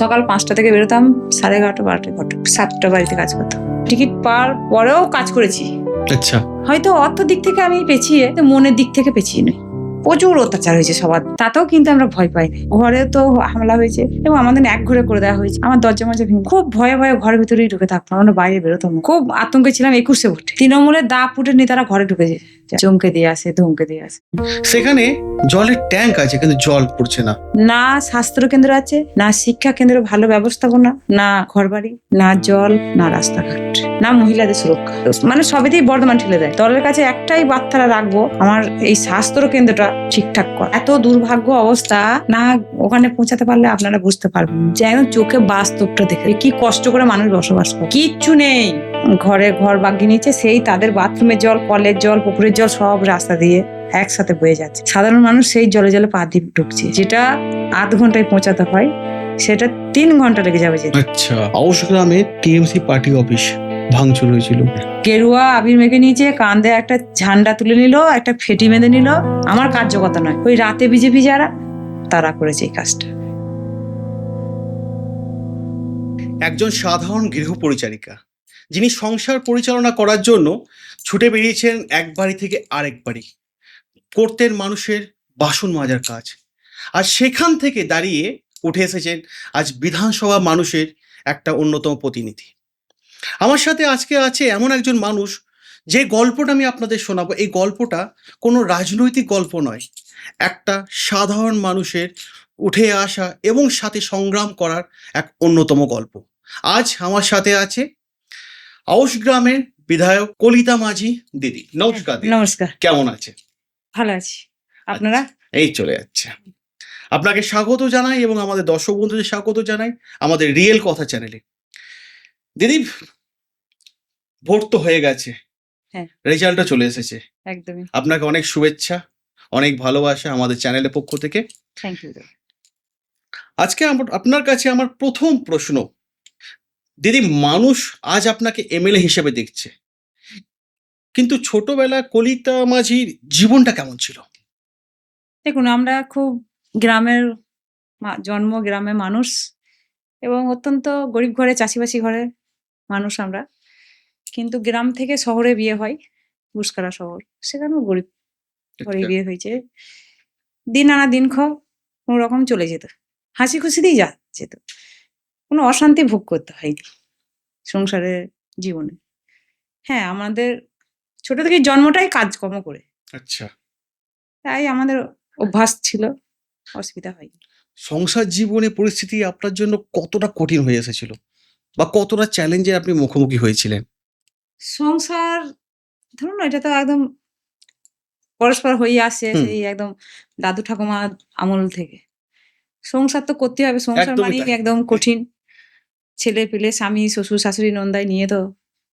সকাল 5টা থেকে বেরোতাম, 11:30 12টা ঘরটা 7টা বাড়িতে কাজ করতাম। টিকিট পাওয়ার পরেও কাজ করেছি। আচ্ছা, হয়তো অর্থ দিক থেকে আমি পেছিয়ে, মনের দিক থেকে পেছিয়ে নই। প্রচুর অত্যাচার হয়েছে সবার, তাতেও কিন্তু আমরা ভয় পাইনি। ঘরে তো হামলা হয়েছে এবং আমাদের এক ঘরে করে দেওয়া হয়েছে। আমার দরজা মজা ভেঙে খুব ভয়ে ভয়ে ঘরের ভিতরেই ঢুকে থাকতাম, আমরা বাইরে বেরোতাম না। খুব আতঙ্কে ছিলাম। 21-এ ভোটে তৃণমূলের দাপুটের নেতারা ঘরে ঢুকেছে, চমকে দিয়ে আসে, ধমকে দিয়ে আসে। সেখানে জলের ট্যাঙ্ক আছে কিন্তু জল পড়ছে না। না স্বাস্থ্য কেন্দ্র আছে, না শিক্ষা কেন্দ্র ভালো ব্যবস্থাপনা, না ঘরবাড়ি, না জল, না রাস্তাঘাট, না মহিলাদের সুরক্ষা। মানে সবেতেই বর্ধমান ঠেলে দেয়। দলের কাছে একটাই বার্তা রাখবো, আমার এই স্বাস্থ্য কেন্দ্রটা ঠিকঠাক কর। এত দুর্ভাগ্য অবস্থা, না ওখানে পৌঁছাতে পারলে আপনারা বুঝতে পারবেন যে একদম চোখে বাস্তবটা দেখে কি কষ্ট করে মানুষ বসবাস করে। কিচ্ছু নেই, ঘরে ঘর বাগিয়ে নিচ্ছে, সেই তাদের বাথরুমের জল, কলের জল, পুকুরের জল সব রাস্তা দিয়ে একসাথে বয়ে যাচ্ছে। সাধারণ মানুষ সেই জলে জলে পা দিয়ে ঢুকছে, যেটা আধ ঘন্টায় পৌঁছাতে হয় সেটা 3 ঘন্টা লেগে যাবে যেতে। আচ্ছা, আউশ গ্রামে টিএমসি পার্টি অফিস ভাঙচুর হয়েছিল। গেরুয়া আবির মেখে নিয়েছে, কাঁধে একটা ঝান্ডা তুলে নিল, একটা ফেটি বেঁধে নিল। আমার কার্যকতা নয়, ওই রাতে বিজেপি যারা তারা করেছে এই কাজটা। একজন সাধারণ গৃহ পরিচারিকা যিনি সংসার পরিচালনা করার জন্য ছুটে বেরিয়েছেন এক বাড়ি থেকে আরেক বাড়ি, করতেন মানুষের বাসন মাজার কাজ, আর সেখান থেকে দাঁড়িয়ে উঠে এসেছেন আজ বিধানসভা মানুষের একটা অন্যতম প্রতিনিধি। আমার সাথে আজকে আছে এমন একজন মানুষ, যে গল্পটা আমি আপনাদের শোনাবো, এই গল্পটা কোনো রাজনৈতিক গল্প নয়, একটা সাধারণ মানুষের উঠে আসা এবং সাথে সংগ্রাম করার এক অন্যতম গল্প। আজ আমার সাথে আছে আউশ গ্রামের বিধায়ক কলিতা মাঝি দিদি। নমস্কার দিদি। নমস্কার। কেমন আছে? ভালো আছি, আপনারা? এই চলে যাচ্ছে। আপনাকে স্বাগত জানাই এবং আমাদের দর্শক বন্ধুদের স্বাগত জানাই আমাদের রিয়েল কথা চ্যানেলে। দিদি, ভোট তো হয়ে গেছে, হ্যাঁ। রেজাল্টটা চলে এসেছে। একদমই। আপনাকে অনেক শুভেচ্ছা, অনেক ভালোবাসা আমাদের চ্যানেলের পক্ষ থেকে। Thank you. আজকে আপনার কাছে আমার প্রথম প্রশ্ন, দিদি, মানুষ আজ আপনাকে এমএলএ হিসেবে দেখছে, কিন্তু ছোটবেলা কলিতা মাঝির জীবনটা কেমন ছিল? দেখুন, আমরা খুব গ্রামের জন্ম, গ্রামের মানুষ এবং অত্যন্ত গরিব ঘরে, চাষিবাসী ঘরে মানুষ আমরা। কিন্তু গ্রাম থেকে শহরে বিয়ে হয়, গুসকারা শহর, সেখানেও গরিব ঘরে বিয়ে হয়েছে। দিন আনা দিন খাও কোনো রকম চলে যেত, হাসি খুশিতেই যেত, কোনো অশান্তি ভোগ করতে হয়নি সংসারের জীবনে। হ্যাঁ, আমাদের ছোট থেকে জন্মটাই কাজকর্ম করে, আচ্ছা, তাই আমাদের অভ্যাস ছিল, অসুবিধা হয়নি। সংসার জীবনে পরিস্থিতি আপনার জন্য কতটা কঠিন হয়ে এসেছিল বা কতটা চ্যালেঞ্জে আপনি মুখোমুখি হয়েছিলেন? সংসার ধরুন না, এটা তো একদম পরস্পর হয়ে আসছে সেই একদম দাদু ঠাকুমা আমল থেকে। সংসার তো করতে হবে, সংসার একদমই মানেই তাই। একদম কঠিন। ছেলে পেলে, স্বামী, শ্বশুর, শাশুড়ি, নন্দাই নিয়ে তো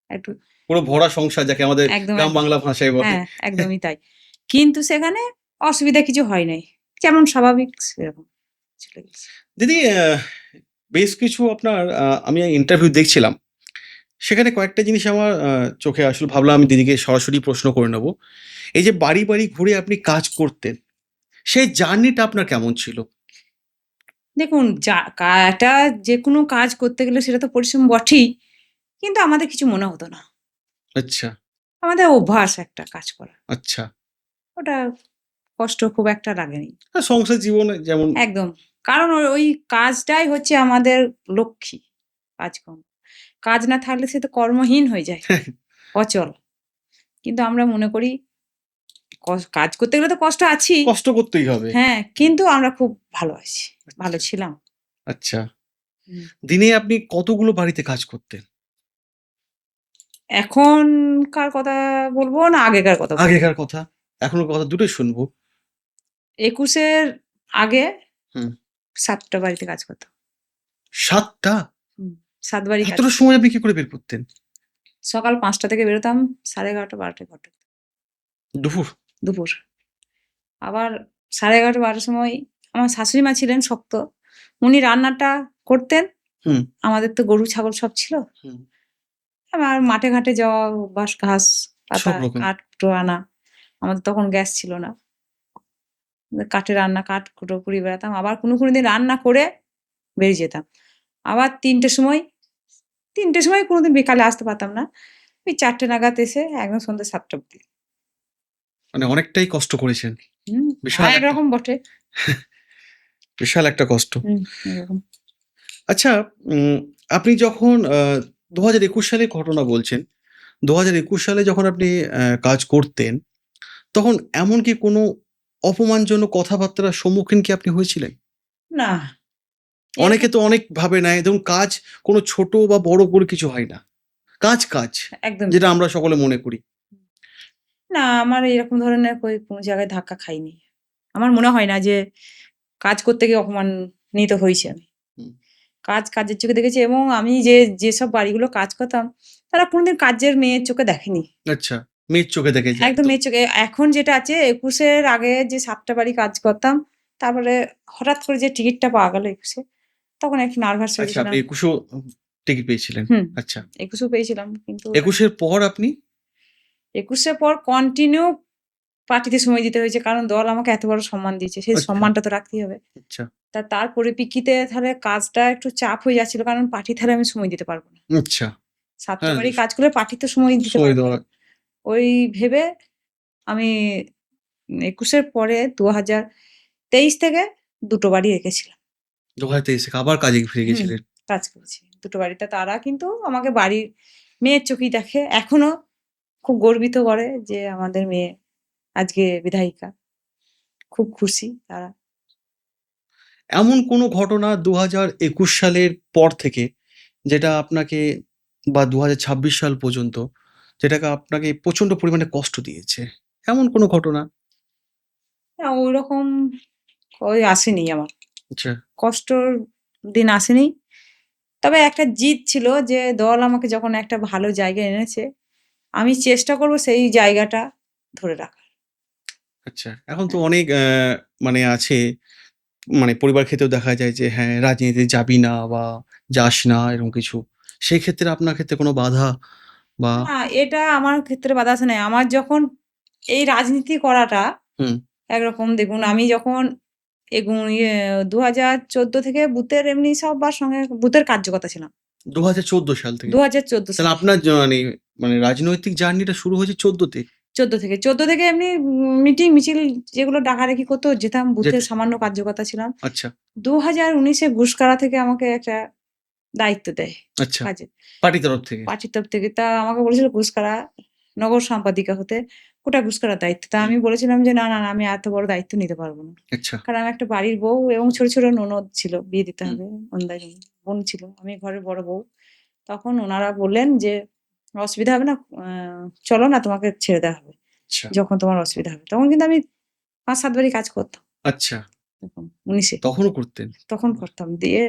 একটু পুরো ভরা সংসার, যাকে আমাদের একদম গ্রাম বাংলা ভাষায় বলে। হ্যাঁ, একদমই তাই। কিন্তু সেখানে অসুবিধা কিছু হয় নাই, যেমন স্বাভাবিক সেরকম চলে গেছে। দিদি, বেশ কিছু আপনার আমি ইন্টারভিউ দেখছিলাম, সেখানে কয়েকটা জিনিস আমার চোখে আসলো, ভাবলাম আমি দিদিকে সরাসরি প্রশ্ন করে নেব। এই যে বাড়ি বাড়ি ঘুরে আপনি কাজ করতেন, সেই জার্নিটা আপনার কেমন ছিল? দেখুন, একটা যে কোনো কাজ করতে গেলে সেটা তো পরিশ্রম বটেই, কিন্তু আমাদের কিছু মনে হতো না। আচ্ছা, আমাদের অভ্যাস একটা কাজ করা, আচ্ছা। ওটা কষ্ট খুব একটা লাগেনি। সংসার জীবনে যেমন একদম। কারণ ওই কাজটাই হচ্ছে আমাদের লক্ষ্মী, কাজকর্ম। কাজ না থাকলে সে তো কর্মহীন হয়ে যায়, অচল। কিন্তু আমরা মনে করি কাজ করতে গেলে তো কষ্ট আছেই। কষ্ট করতেই হবে। হ্যাঁ, কিন্তু আমরা খুব ভালো আছি, ভালো ছিলাম। আচ্ছা, হুম। দিনে আপনি কতগুলো বাড়িতে কাজ করতেন? এখনকার কথা বলবো না আগেকার কথা বলবো? আগেকার কথা, এখনকার কথা, দুটোই শুনবো। ২১ এর আগে হুম। ৭টা বাড়িতে কাজ করতাম। ৭ টা? ৭ বাড়ি কাজ এতটা করতাম। সময় আপনি কি করে বের করতেন? সকাল ৫টা থেকে বেরোতাম, 11:30 12টায় ঘর ঢুকতাম। দুপুর? দুপুর। আবার 11:30 12টার সময় আমার শাশুড়ি মা ছিলেন শক্ত। উনি রান্নাটা করতেন। হুম। আমাদের তো গরু ছাগল সব ছিল। হুম। আমার মাঠে ঘাটে যাওয়া অভ্যাস, ঘাস পাতা সব রকম। কাঠ কুটো আনা। আমাদের তখন গ্যাস ছিল না। কাঠে রান্না, কাঠ কুটো কুড়িয়ে বেড়াতাম। আবার কোনো দিন রান্না করে বেরিয়ে যেতাম। আবার 3টের সময় কোনোদিন বিকালে আসতে পারতাম না। ওই 4টে নাগাদ এসে একদম সন্ধ্যে 7টা অব্দি। মানে অনেকটাই কষ্ট করেছেন। বিশাল একটা একরকম বটে। বিশাল একটা কষ্ট। এরকম। আচ্ছা, আপনি যখন ২০২১ সালের ঘটনা বলছেন। ২০২১ সালে যখন আপনি কাজ করতেন, তখন এমন কি কোনো অপমানজনক কথাবার্তার সম্মুখীন কি আপনি হয়েছিলেন? না, অনেকে এরকম তো অনেক ভাবে নেয়, ধরুন কাজ কোনো ছোট বা বড় করে কিছু হয় না। কাজ, একদমই। যেটা আমরা সকলে মনে করি। না, আমার এরকম ধরনের কোনো জায়গায় ধাক্কা খাইনি। আমার মনে হয় না যে কাজ করতে গিয়ে অপমানিত হইছি আমি। হুম। কাজের চোখে দেখেছি এবং আমি যেসব বাড়িগুলো কাজ করতাম, তারা কোনোদিন কাজের মেয়ের চোখে দেখেনি। আচ্ছা, মেয়ের চোখে দেখেছেন। একদম তো মেয়ের চোখে। এখন যেটা আছে ২১ এর আগে যে ৭ টা বাড়ি কাজ করতাম, তারপরে হঠাৎ করে যে টিকিটটা পাওয়া গেল ২১ এ, তখন একটু নার্ভাস হয়ে আচ্ছা, আপনি গেছিলাম। ২১ এও টিকিট পেয়েছিলেন। হুম, আচ্ছা। ২১ এও পেয়েছিলাম। কিন্তু ২১ এর পর আপনি? ২১ এর পর কন্টিনিউ পার্টিতে সময় দিতে হয়েছে। কারণ দল আমাকে এত বড় সম্মান দিয়েছে। সেই আচ্ছা, সম্মানটা তো রাখতেই হবে। আচ্ছা, তার পরিপ্রেক্ষিতে তাহলে কাজটা একটু চাপ হয়ে যাচ্ছিল। কারণ পার্টি তাহলে আমি সময় দিতে পারব না। আচ্ছা। ৭ টা হ্যাঁ, বাড়ি কাজ করলে পার্টি তো সময় দিতে সময় পারব না। দেওয়া। ওই ভেবে আমি ২১ এর পরে ২০২৩ থেকে ২ টো বাড়ি রেখেছিলাম। ২০২৩ থেকে আবার কাজে ফিরে হুম, গেছিলেন। কাজ করেছি। ২ টো বাড়িতে তারা কিন্তু আমাকে বাড়ির মেয়ের চোখেই দেখে। এখনো খুব গর্বিত করে যে আমাদের মেয়ে আজকে বিধায়িকা। খুব খুশি তারা। এমন কোনো ঘটনা ২০২১ সালের পর থেকে যেটা আপনাকে, বা ২০২৬ সাল পর্যন্ত যেটাকে আপনাকে প্রচন্ড পরিমাণে কষ্ট দিয়েছে? এমন কোনো ঘটনা? না ওইরকম আসেনি আমার। আচ্ছা, কষ্টর দিন আসেনি। তবে একটা জিদ ছিল যে দল আমাকে যখন একটা ভালো জায়গায় এনেছে, আমি চেষ্টা করব সেই জায়গাটা ধরে রাখার। আচ্ছা। এখন তো হ্যাঁ। অনেক মানে আছে, মানে পরিবার ক্ষেত্রেও দেখা যায় যে হ্যাঁ, রাজনীতিতে যাবি না বা যাস না এরকম কিছু। সেক্ষেত্রে আপনার ক্ষেত্রে কোনো বাধা বা না, এটা আমার ক্ষেত্রে বাধা আসে নাই। আমার যখন এই রাজনীতি করাটা হুম, একরকম দেখুন আমি যখন ২০১৪ থেকে বুথের এমনি সবার সঙ্গে বুথের কার্যকর্তা ছিলাম। ২০১৪ সাল থেকে। ২০১৪ তাহলে সালে। আপনার মানে রাজনৈতিক জার্নিটা শুরু হয়েছে ১৪ তে? ১৪ থেকে এমনি মিটিং মিছিল যেগুলো ডাকাডাকি করত যেতাম বুথের যেতে সামান্য কার্যকর্তা ছিলাম। আচ্ছা, ২০১৯ এ ঘুষকারা থেকে আমাকে একটা দায়িত্ব দেয় আচ্ছা। কাজের। পার্টির তরফ থেকে। পার্টির তরফ থেকে। তা আমাকে বলেছিল ঘুষকারা নগর সম্পাদিকা হতে। গোটা ঘুষকারার দায়িত্ব। তা হুম, আমি বলেছিলাম যে, "না, আমি এত বড় দায়িত্ব নিতে পারব না।" আচ্ছা, কারণ আমি একটা বাড়ির বউ এবং ছোট ননদ ছিল। বিয়ে দিতে হুম, হবে। নন্দাই বোন ছিল। আমি ঘরের বড় বউ। তখন উনারা বললেন যে, "অসুবিধা হবে না। চলো না তোমাকে ছেড়ে দেওয়া হবে। আচ্ছা, যখন তোমার অসুবিধা হবে।" তখন কিন্তু আমি ৫-৭ বারই কাজ করতাম। আচ্ছা। তখন ১৯ এ। তখনও করতেন? তখন করতাম। দিয়ে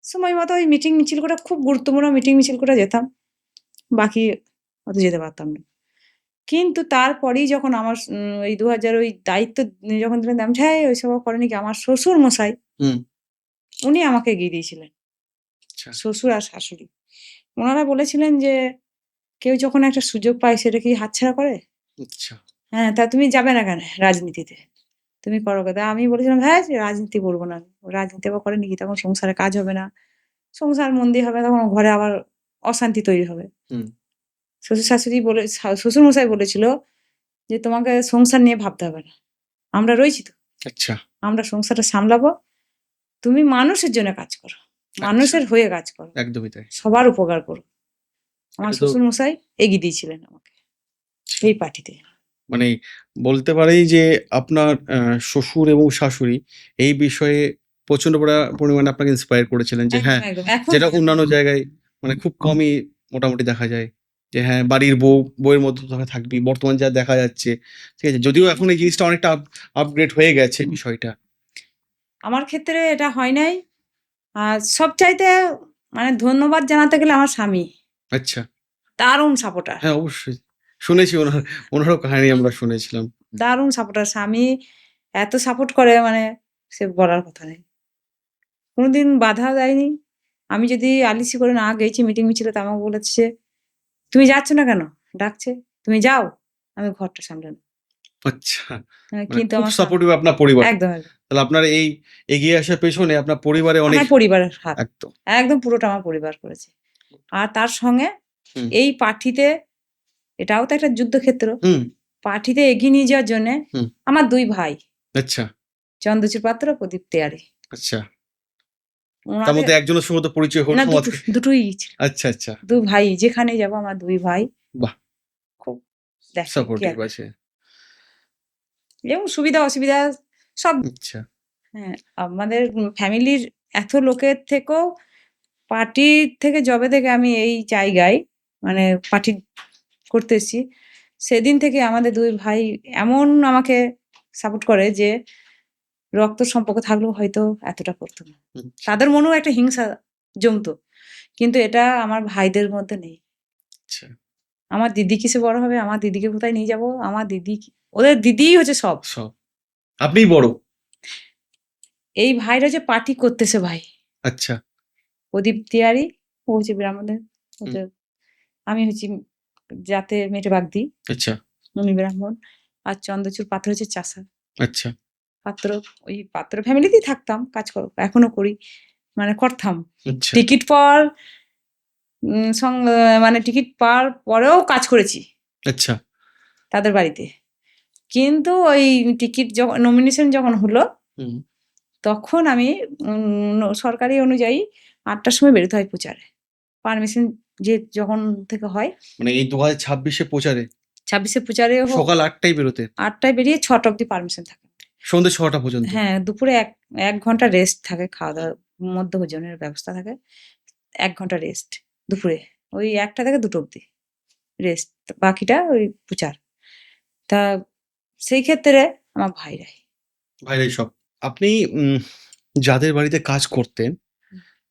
সময় মতো ওই মিটিং মিছিল করে খুব গুরুত্বপূর্ণ মিটিং মিছিল করে যেতাম। বাকি অত যেতে পারতাম না। কিন্তু তারপরেই যখন আমার ওই ২০০০ ওই দায়িত্ব যখন দিলেন আমি বলছি, "হ্যাঁ, ওইসব করেনি কি?" আমার শ্বশুর মশাই হুম, উনি আমাকে এগিয়ে দিয়েছিলেন। আচ্ছা, শ্বশুর আর শাশুড়ি। উনারা বলেছিলেন যে, "কেউ যখন একটা সুযোগ পায় সেটা কি হাতছাড়া করে? আচ্ছা, হ্যাঁ, তা তুমি যাবে না কেন রাজনীতিতে? তুমি করো গে।" তা আমি বলেছিলাম, "হ্যাঁ, রাজনীতি করব না আমি। রাজনীতি আবার করে নাকি? তখন সংসারে কাজ হবে না। সংসার মন্দী হবে তখন ঘরে আবার অশান্তি তৈরি হবে।" হুম, শ্বশুর-শাশুড়ি শ্বশুরমশাই বলেছিল যে, "তোমাকে সংসার নিয়ে ভাবতে হবে না। আমরা রয়েছি তো। আচ্ছা, আমরা সংসারটা সামলাবো। তুমি মানুষের জন্য কাজ করো। আচ্ছা। মানুষের হয়ে কাজ করো। একদমই তাই। সবার উপকার করো।" আমার এটা তো শ্বশুরমশাই এগিয়ে দিয়েছিলেন আমাকে আচ্ছা, এই পার্টিতে। মানে বলতে পারি যে আপনার শ্বশুর এবং শাশুড়ি এই বিষয়ে প্রচন্ড পরিমাণে আপনাকে ইন্সপায়ার করেছিলেন যে একদম, হ্যাঁ, একদম। এখন যেটা অন্যান্য জায়গায় মানে খুব কমই মোটামুটি দেখা যায়। যে হ্যাঁ, বাড়ির বউয়ের মধ্যে তোরা থাকবি। বর্তমানে যা দেখা যাচ্ছে, ঠিক আছে? যদিও এখন এই জিনিসটা অনেকটা আপগ্রেড হয়ে গেছে বিষয়টা। আমার ক্ষেত্রে এটা হয় নাই। আর সবচাইতে মানে ধন্যবাদ জানাতে গেলে আমার স্বামী। আচ্ছা। দারুণ সাপোর্টার। হ্যাঁ, অবশ্যই। শুনেছি ওনারও কাহিনী আমরা শুনেছিলাম। দারুণ সাপোর্টার। স্বামী এত সাপোর্ট করে মানে সে বলার কথা নেই। কোনদিন বাধা দেয়নি। আমি যদি আলিসি করে না গেছি মিটিং মিছিলে তো আমাকে বলেছে, "তুমি যাচ্ছ না কেন?" ডাকছে, "তুমি যাও। আমি ঘরটা সামলে নেব।" আচ্ছা। মানে কিন্তু খুব আমার স্বামী সাপোর্টিভ আপনার পরিবার। একদম, একদম। তাহলে আপনার এই এগিয়ে আসার পেছনে আপনার পরিবারে অনেক আমার পরিবারের হাত একদম একদম পুরোটা আমার পরিবার করেছে। আর তার সঙ্গে হুম। এই পার্টিতে এটাও তো একটা যুদ্ধক্ষেত্র। হুম পার্টিতে এগিয়ে নিয়ে যাওয়ার জন্যে হুম। আমার ২ ভাই আচ্ছা চন্দ্রচূড় পাত্র, প্রদীপ তেয়ারি। আচ্ছা তার ওনাদের মধ্যে একজনের সঙ্গে তো পরিচয় হলো না আজকে। দুটোই ছিল। আচ্ছা আচ্ছা ২ ভাই যেখানেই যাবো আমার ২ ভাই বাহ খুব দেখে সাপোর্টিভ কেয়ার করে। আছে। এবং সুবিধা অসুবিধা সব আচ্ছা হ্যাঁ, আমাদের ফ্যামিলির এত লোকের থেকেও পার্টি থেকে যবে থেকে আমি এই জায়গায় মানে পার্টি করতে এসেছি, সেদিন থেকে আমাদের ২ ভাই এমন আমাকে সাপোর্ট করে যে রক্ত সম্পর্ক থাকলেও হয়তো এতটা করতো না। আচ্ছা তাদের মনেও একটা হিংসা জমতো। কিন্তু এটা আমার ভাইদের মধ্যে নেই। আচ্ছা আমার দিদি কিসে বড় হবে? আমার দিদিকে কোথায় নিয়ে যাবো? আমার দিদি ওদের দিদিই হচ্ছে সব। সব আপনিই বড়। এই ভাইরা যে পার্টি করতেছে ভাই। আচ্ছা প্রদীপ তিওয়ারি ও হচ্ছে ব্রাহ্মণদের হুম। ওদের আমি হচ্ছি জাতে মেটে বাগদি, আচ্ছা উনি ব্রাহ্মণ। আর চন্দ্রচূড় পাত্র হচ্ছে চাষা। আচ্ছা পাত্র ওই পাত্র ফ্যামিলিতেই থাকতাম, কাজ এখনো করি। মানে করতাম। আচ্ছা টিকিট পাওয়ার মানে টিকিট পাওয়ার পরেও কাজ করেছি আচ্ছা তাদের বাড়িতে। কিন্তু ওই টিকিট যখন নমিনেশন যখন হলো হুম তখন আমি সরকারি অনুযায়ী ৮টার সময় বেরোতে হয় প্রচারে। পারমিশন যে যখন থেকে হয় মানে এই 2026-এ প্রচারে ২৬শে প্রচারে হোক সকাল 8টায় বেরোতে ৮টায় বেরিয়ে ৬টা অব্দি পারমিশন থাকে। সন্ধ্যে ৬টা পর্যন্ত। হ্যাঁ, দুপুরে ১ ঘন্টা রেস্ট থাকে, খাওয়া-দাওয়ার মধ্যাহ্নভোজনের ব্যবস্থা থাকে। ১ ঘন্টা রেস্ট দুপুরে। ওই ১টা থেকে ২টো অব্দি রেস্ট। বাকিটা ওই প্রচার। তা সেই ক্ষেত্রে আমার ভাইরাই। বাইরে সব। আপনি উম যাদের বাড়িতে কাজ করতেন,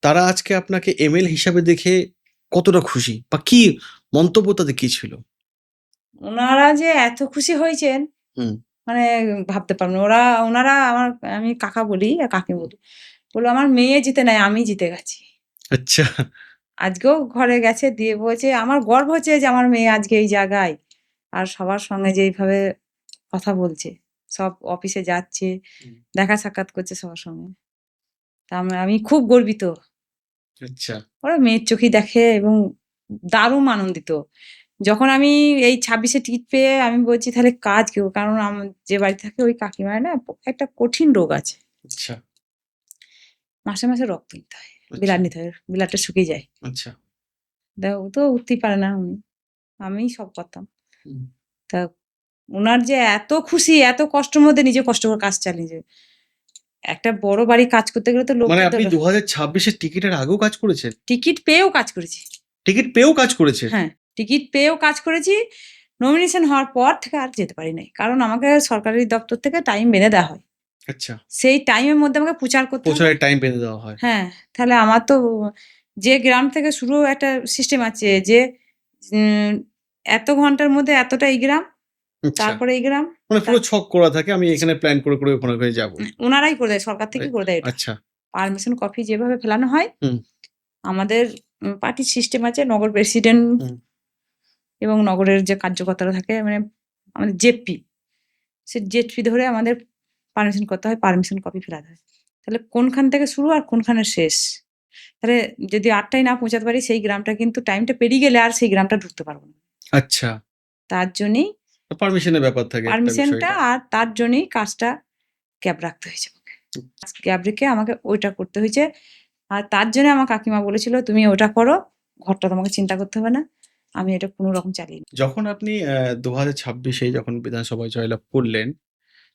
তারা আজকে আপনাকে এমএল হিসাবে দেখে কতটা খুশি? বা কি মন্তব্য তাদের কি ছিল? উনারা যে এত খুশি হয়েছেন হুম, মানে ভাবতে পারবেন না। উনারা আমি কাকা বলি আর কাকি বলি। বলল, "আমার মেয়ে জিতে নাই, আমি জিতে গেছি।" আচ্ছা, আজকেও ঘরে গেছে দিয়ে বলছে, "আমার গর্ব হচ্ছে যে আমার মেয়ে আজকে এই জায়গায়।" আর সবার সঙ্গে যে এইভাবে কথা বলছে। সব অফিসে যাচ্ছে, হুম, দেখা সাক্ষাৎ করছে সবার সঙ্গে। তা আমি খুব গর্বিত। আচ্ছা, ওরা মেয়ের চোখেই দেখে এবং দারুণ আনন্দিত। যখন আমি এই ২৬ এ টিকিট পেয়ে আমি বলছি তাহলে কাজ কি? কারণ যে বাড়িতে থাকে ওই কাকিমার না একটা কঠিন রোগ আছে। আচ্ছা, মাসে, মাসে রক্ত নিতে হয়। আচ্ছা, ব্লাড নিতে হয়। ব্লাডটা শুকিয়ে যায়। আচ্ছা, ও তো উঠতেই পারে না উনি। আমিই সব করতাম। হুম। তা উনার যে এত খুশি, এত কষ্টের মধ্যে নিজে কষ্ট করে কাজ চালিয়ে যায়। একটা বড় বাড়ি কাজ করতে গেলে তো মানে লোকের আপনি দরকার। 2026-এর টিকিটের আগেও কাজ করেছেন? টিকিট পেয়েও কাজ করেছি। টিকিট পেয়েও কাজ করেছেন? হ্যাঁ, টিকিট পেয়েও কাজ করেছি। নমিনেশন হওয়ার পর থেকে আর যেতে পারি নাই। কারণ আমাকে সরকারি দপ্তর থেকে টাইম বেঁধে দেওয়া হয়। আচ্ছা, সেই টাইমের মধ্যে আমাকে প্রচার করতে হবে। প্রচারের টাইম বেঁধে দেওয়া হয়। হ্যাঁ, তাহলে আমার তো যে গ্রাম থেকে শুরু একটা সিস্টেম আছে যে উম এত ঘন্টার মধ্যে এতটা এই গ্রাম, আচ্ছা, তারপরে এই গ্রাম। মানে তা পুরো ছক করা থাকে আমি এখানে প্ল্যান করে ওখানে যাবো। উনারাই করে দেয়, সরকার থেকেই করে দেয় এটা। আচ্ছা, পারমিশন কপি যেভাবে ফেলানো হয়, হুম, আমাদের পার্টির সিস্টেম আছে নগর প্রেসিডেন্ট হুম, এবং নগরের যে কার্যকর্তারা থাকে মানে আমাদের জেপি, সে জেপি ধরে আমাদের পারমিশন করতে হয়, পারমিশন কপি ফেলাতে হয়। তাহলে কোনখান থেকে শুরু আর কোনখানে শেষ। তাহলে যদি ৮টায় না পৌঁছাতে পারি সেই গ্রামটা কিন্তু টাইমটা পেরিয়ে গেলে আর সেই গ্রামটা ঢুকতে পারবো না। আচ্ছা। তার জন্যই পারমিশনের ব্যাপার থাকে একটা পারমিশনটা বিষয়টা। আর তার জন্যই কাজটা গ্যাপ রাখতে হয়েছে আমাকে। গ্যাপ রেখে আমাকে ওইটা করতে হয়েছে। আর তার জন্য আমার কাকিমা বলেছিল, "তুমি ওটা করো। ঘরটা তোমাকে চিন্তা করতে হবে না। আমি এটা কোনো রকম চালিয়ে নিই।" যখন আপনি ২০২৬-এ যখন বিধানসভায় জয়লাভ করলেন,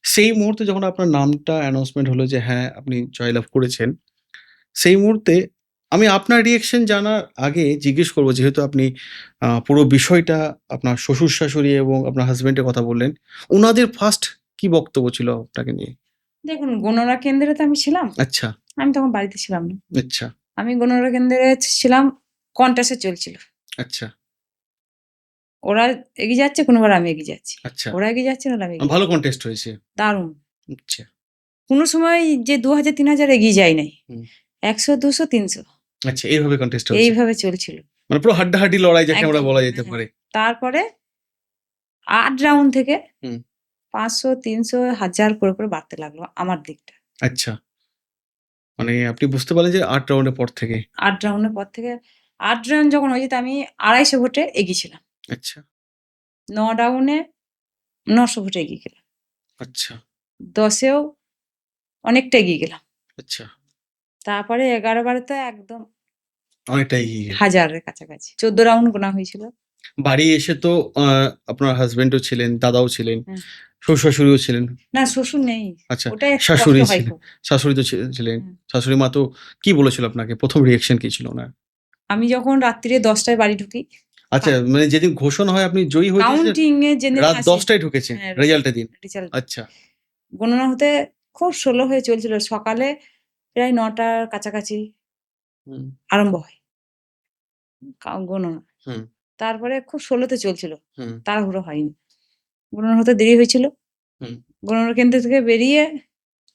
সেই মুহূর্তে যখন আপনার নামটা অ্যানাউন্সমেন্ট হলো যে হ্যাঁ, আপনি জয়লাভ করেছেন, সেই মুহূর্তে আমি আপনার রিঅ্যাকশন জানার আগে জিজ্ঞেস করব যেহেতু আপনি পুরো বিষয়টা আপনার শ্বশুর-শাশুড়ি এবং আপনার হাসব্যান্ডের কথা বললেন। উনাদের ফার্স্ট কি বক্তব্য ছিল আপনাকে নিয়ে? দেখুন গণনা কেন্দ্রে তো আমি ছিলাম। আচ্ছা, আমি তখন বাড়িতে ছিলাম না। আচ্ছা, আমি গণনা কেন্দ্রে ছিলাম, কন্টাসে চলছিল। আচ্ছা, ওরা এগিয়ে যাচ্ছে, কোনোবার আমি এগিয়ে যাচ্ছি। আচ্ছা। ওরা এগিয়ে যাচ্ছে, নাহলে আমি এগিয়ে ভালো যাচ্ছি। কনটেস্ট হয়েছে। দারুণ। আচ্ছা, কোনো সময় যে ২০০০, ৩০০০ এগিয়ে যাই নাই। হুম। ১০০, ২০০, ৩০০ আচ্ছা এইভাবে কনটেস্ট হয়েছে। এইভাবে চলছিল। মানে পুরো হাড্ডাহাড্ডি লড়াই যাকে আমরা একদম। বলা যেতে হ্যাঁ। পারে। তারপরে ৮ রাউন্ড থেকে হুম, ৫০০, ৩০০, ১০০০ করে বাড়তে লাগলো আমার দিকটা। আচ্ছা। মানে আপনি বুঝতে পারলেন যে ৮ রাউন্ডের পর থেকে। ৮ রাউন্ডের পর থেকে ৮ রাউন্ড যখন হয়েছে তা আমি ২৫০ ভোটে এগিয়েছিলাম। আচ্ছা, ৯ রাউন্ডে ৯০০ ভোটে এগিয়ে গেলাম। আচ্ছা, ১০ এও অনেকটা এগিয়ে গেলাম। আচ্ছা। তারপরে ১১-১২ তে একদম অনেকটা এগিয়ে গেলেন। হাজারের কাছাকাছি। ১৪ রাউন্ড গোনা হয়েছিল। বাড়ি এসে তো আ আপনার হাসব্যান্ডও ছিলেন, দাদাও ছিলেন, হ্যাঁ। শ্বশুর-শাশুড়িও ছিলেন। না শ্বশুর নেই। আচ্ছা, ওটাই একটু কষ্ট শাশুড়ি হয় ছিলেন। খুব। শাশুড়ি তো ছিলেন। হুম। শাশুড়ি মা তো কি বলেছিল আপনাকে? ১ম রিঅ্যাকশন কি ছিল উনার? আমি যখন রাত্রিরে ১০ টায় বাড়ি ঢুকি, আচ্ছা, মানে যেদিন ঘোষণা হয় আপনি জয়ী হয়েছেন কাউন্টিং এ যেদিন রাত আসে ১০ টায় ঢুকেছেন হ্যাঁ, রেজাল্টের দিন। রেজাল্ট আচ্ছা। গণনা হতে খুব স্লো হয়ে চলছিল। সকালে প্রায় ৯টার কাছাকাছি হুম, আরম্ভ হয় গণনা। হুম, তারপরে খুব স্লোতে চলছিল। হুম, তাড়াহুড়ো হয়নি। গণনা হতে দেরি হয়েছিল। হুম, গণনা কেন্দ্র থেকে বেরিয়ে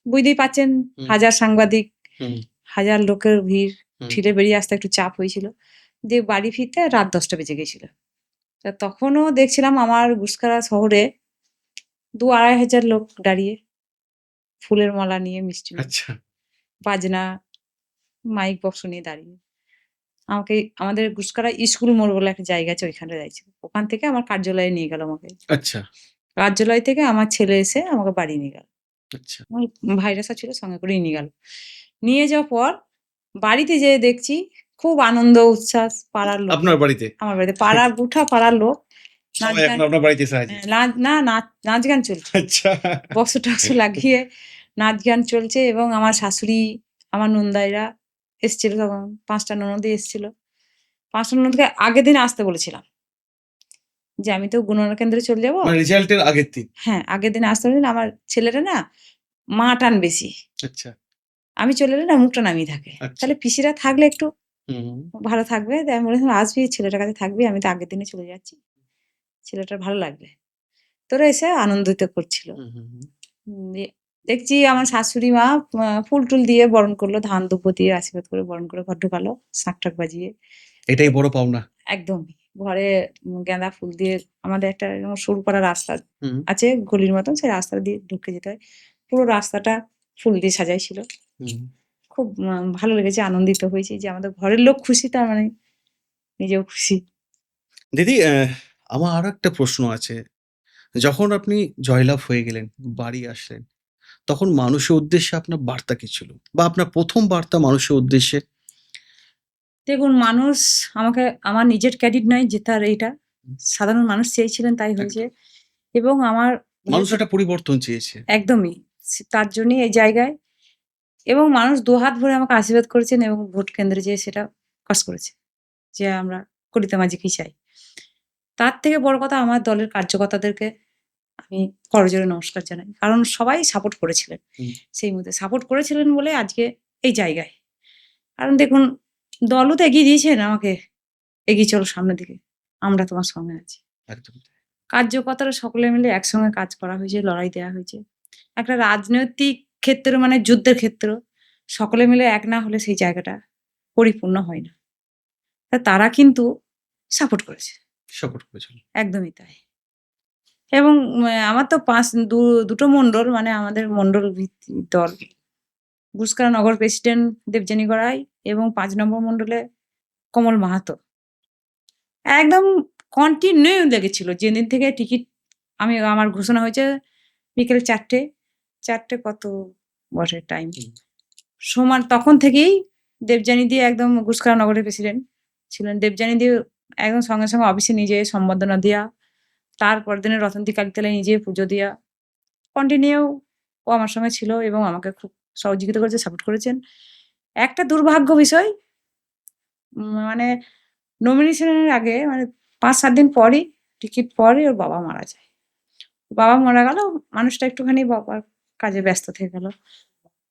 বুঝতেই পারছেন হুম, হাজার সাংবাদিক, হুম, হাজার লোকের ভিড়, হুম। ঠিলে বেরিয়ে আসতে একটু চাপ হয়েছিল। দিয়ে বাড়ি ফিরতে রাত ১০টা বেজে গেছিল। তা তখনও দেখছিলাম আমার গুসকারা শহরে ২-২৫০ হাজার লোক দাঁড়িয়ে ফুলের মালা নিয়ে, মিষ্টি নিয়ে, আচ্ছা, বাজনা, মাইক বক্স নিয়ে দাঁড়িয়ে। আমাকে আমাদের গুসকারা স্কুল মোড় বলে একটা জায়গা আছে ওইখানে যাইছিল। ওখান থেকে আমার কার্যালয়ে নিয়ে গেল আমাকে। আচ্ছা, কার্যালয় থেকে আমার ছেলে এসে আমাকে বাড়ি নিয়ে গেল। আচ্ছা। আমার ভাইরাসা ছিল সঙ্গে করেই নিয়ে গেল। নিয়ে যাওয়ার পর বাড়িতে যেয়ে দেখছি খুব আনন্দ উচ্ছ্বাস পাড়ার লোকের। আপনার বাড়িতে? আমার বাড়িতে পাড়ার গোটা পাড়ার লোক নাচ সবাই গান এখন আপনার বাড়িতে এসে হাজির। নাচ গান চলছে। আচ্ছা। বক্স-টক্স লাগিয়ে নাচ গান চলছে এবং আমার শাশুড়ি, আমার নন্দাইরা এসছিল তখন ৫ টা ননদই এসছিল। ৫ টা ননদকে আগের দিন আসতে বলেছিলাম। যে আমি তো গণনা কেন্দ্রে চলে যাব। মানে রেজাল্টের আগের দিন। হ্যাঁ, আগের দিন আসতে বলেছিলাম। আমার ছেলেটা না মা টান বেশি। আচ্ছা, আমি চলে এলে না মুখটা নামিয়ে থাকে। আচ্ছা। তাহলে পিসিরা থাকলে একটু হুম, ভালো থাকবে। তাই আমি বলেছিলাম, "আসবি, ছেলেটার কাছে থাকবি। আমি তো আগের দিনে চলে যাচ্ছি। ছেলেটার ভালো লাগবে।" তোরা এসে আনন্দিত করছিল। হুম, হুম, হুম। দিয়ে দেখছি আমার শাশুড়ি মা ফুল-টুল দিয়ে বরণ করলো। ধান দুব্য দিয়ে আশীর্বাদ করে বরণ করে ঘর ঢুকালো শাঁখ-টাক বাজিয়ে। এটাই বড় পাওনা। একদমই। ঘরে গাঁদা ফুল দিয়ে আমাদের একটা এরকম সরু পাড়া রাস্তা হুম, আছে গলির মতন। সেই রাস্তা দিয়ে ঢুকে যেতে হয়। পুরো রাস্তাটা ফুল দিয়ে সাজাই ছিল। হুম। খুব ভালো লেগেছে, আনন্দিত হয়েছি যে আমাদের ঘরের লোক খুশি তার মানে নিজেও খুশি। দিদি আমার আরো একটা প্রশ্ন আছে। যখন আপনি জয়লাভ হয়ে গেলেন, বাড়ি আসলেন, তখন মানুষের উদ্দেশ্যে আপনার বার্তা কি ছিল? বা আপনার ১ম বার্তা মানুষের উদ্দেশ্যে? দেখুন মানুষ আমাকে আমার নিজের ক্রেডিট নয় জেতার এইটা। হুম, সাধারণ মানুষ চেয়েছিলেন তাই হয়েছে। একদম। এবং আমার মানুষ যেহেতু একটা পরিবর্তন চেয়েছে। একদমই তার জন্যই এই জায়গায় এবং মানুষ দুহাত ভরে আমাকে আশীর্বাদ করেছেন এবং ভোট কেন্দ্রে যেয়ে সেটা প্রকাশ করেছে। যে আমরা কলিতা মাঝিকেই চাই। তার থেকে বড় কথা আমার দলের কার্যকর্তাদেরকে আমি করজোড়ে নমস্কার জানাই। কারণ সবাই সাপোর্ট করেছিলেন। হুম, সেই মুহূর্তে সাপোর্ট করেছিলেন বলে আজকে এই জায়গায়। কারণ দেখুন দলও তো এগিয়ে দিয়েছেন আমাকে। এগিয়ে চলো সামনের দিকে। আমরা তোমার সঙ্গে আছি। একদম। কার্যকর্তারা সকলে মিলে একসঙ্গে কাজ করা হয়েছে, লড়াই দেয়া হয়েছে। একটা রাজনৈতিক ক্ষেত্র মানে যুদ্ধের ক্ষেত্র সকলে মিলে এক না হলে সেই জায়গাটা পরিপূর্ণ হয় না। তারা কিন্তু সাপোর্ট করেছে। সাপোর্ট করেছিল। একদমই তাই। এবং আমার তো ২ টো মন্ডল মানে আমাদের মন্ডল ভিত্তিক দল। গুসকারা নগর প্রেসিডেন্ট দেবযানী গড়াই এবং ৫ নম্বর মন্ডলে কমল মাহাতো। একদম কন্টিনিউ লেগেছিল। যেদিন থেকে টিকিট আমার ঘোষণা হয়েছে বিকেল ৪ টে। ৪ টে কত বটে টাইম। হুম, সমান তখন থেকেই দেবযানী দি একদম গুসকারা নগরের প্রেসিডেন্ট ছিলেন। দেবযানী দি একদম সঙ্গে, সঙ্গে অফিসে নিয়ে যেয়ে সম্বর্ধনা দেয়া। তার পরের দিনে রতন্তী কালীতলায় নিয়ে যেয়ে পুজো দেয়া। কন্টিনিউ ও আমার সঙ্গে ছিল এবং আমাকে খুব সহযোগিতা করেছে, সাপোর্ট করেছেন। একটা দুর্ভাগ্য বিষয় মানে নমিনেশন এর আগে মানে ৫-৭ দিন পরই টিকিট পরই ওর বাবা মারা যায়। বাবা মারা গেল, মানুষটা একটুখানি বাবার কাজে ব্যস্ত থেকে গেল।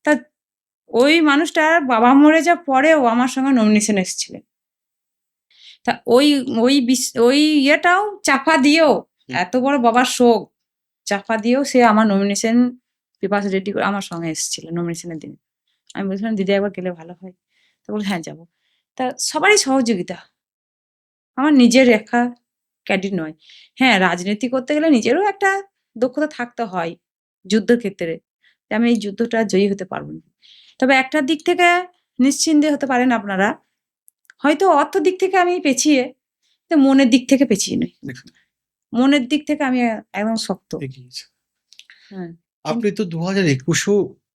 তা ওই মানুষটার বাবা মরে যাওয়ার পরেও আমার সঙ্গে নমিনেশন এসেছিলেন। তা ওই ইয়েটাও চাপা দিয়েও হুম, এত বড় বাবার শোক চাপা দিয়েও সে আমার নমিনেশন পেপারস রেডি করে আমার সঙ্গে এসেছিল নমিনেশনের দিনে। আমি বলছিলাম, "দিদি একবার গেলে ভালো হয়।" তো বলল, "হ্যাঁ, যাবো।" তা সবারই সহযোগিতা। আমার নিজের একা ক্যাডেট নয়। হ্যাঁ, রাজনীতি করতে গেলে নিজেরও একটা দক্ষতা থাকতে হয় যুদ্ধক্ষেত্রে। যে আমি এই যুদ্ধটা জয়ী হতে পারবো না। তবে একটা দিক থেকে নিশ্চিন্তে হতে পারেন আপনারা, হয়তো অর্থ দিক থেকে আমি পেছিয়ে, কিন্তু মনের দিক থেকে পেছিয়ে নই। দেখুন, মনের দিক থেকে আমি একদম শক্ত। এগিয়েছে। হ্যাঁ, আপনি তো 2021-ও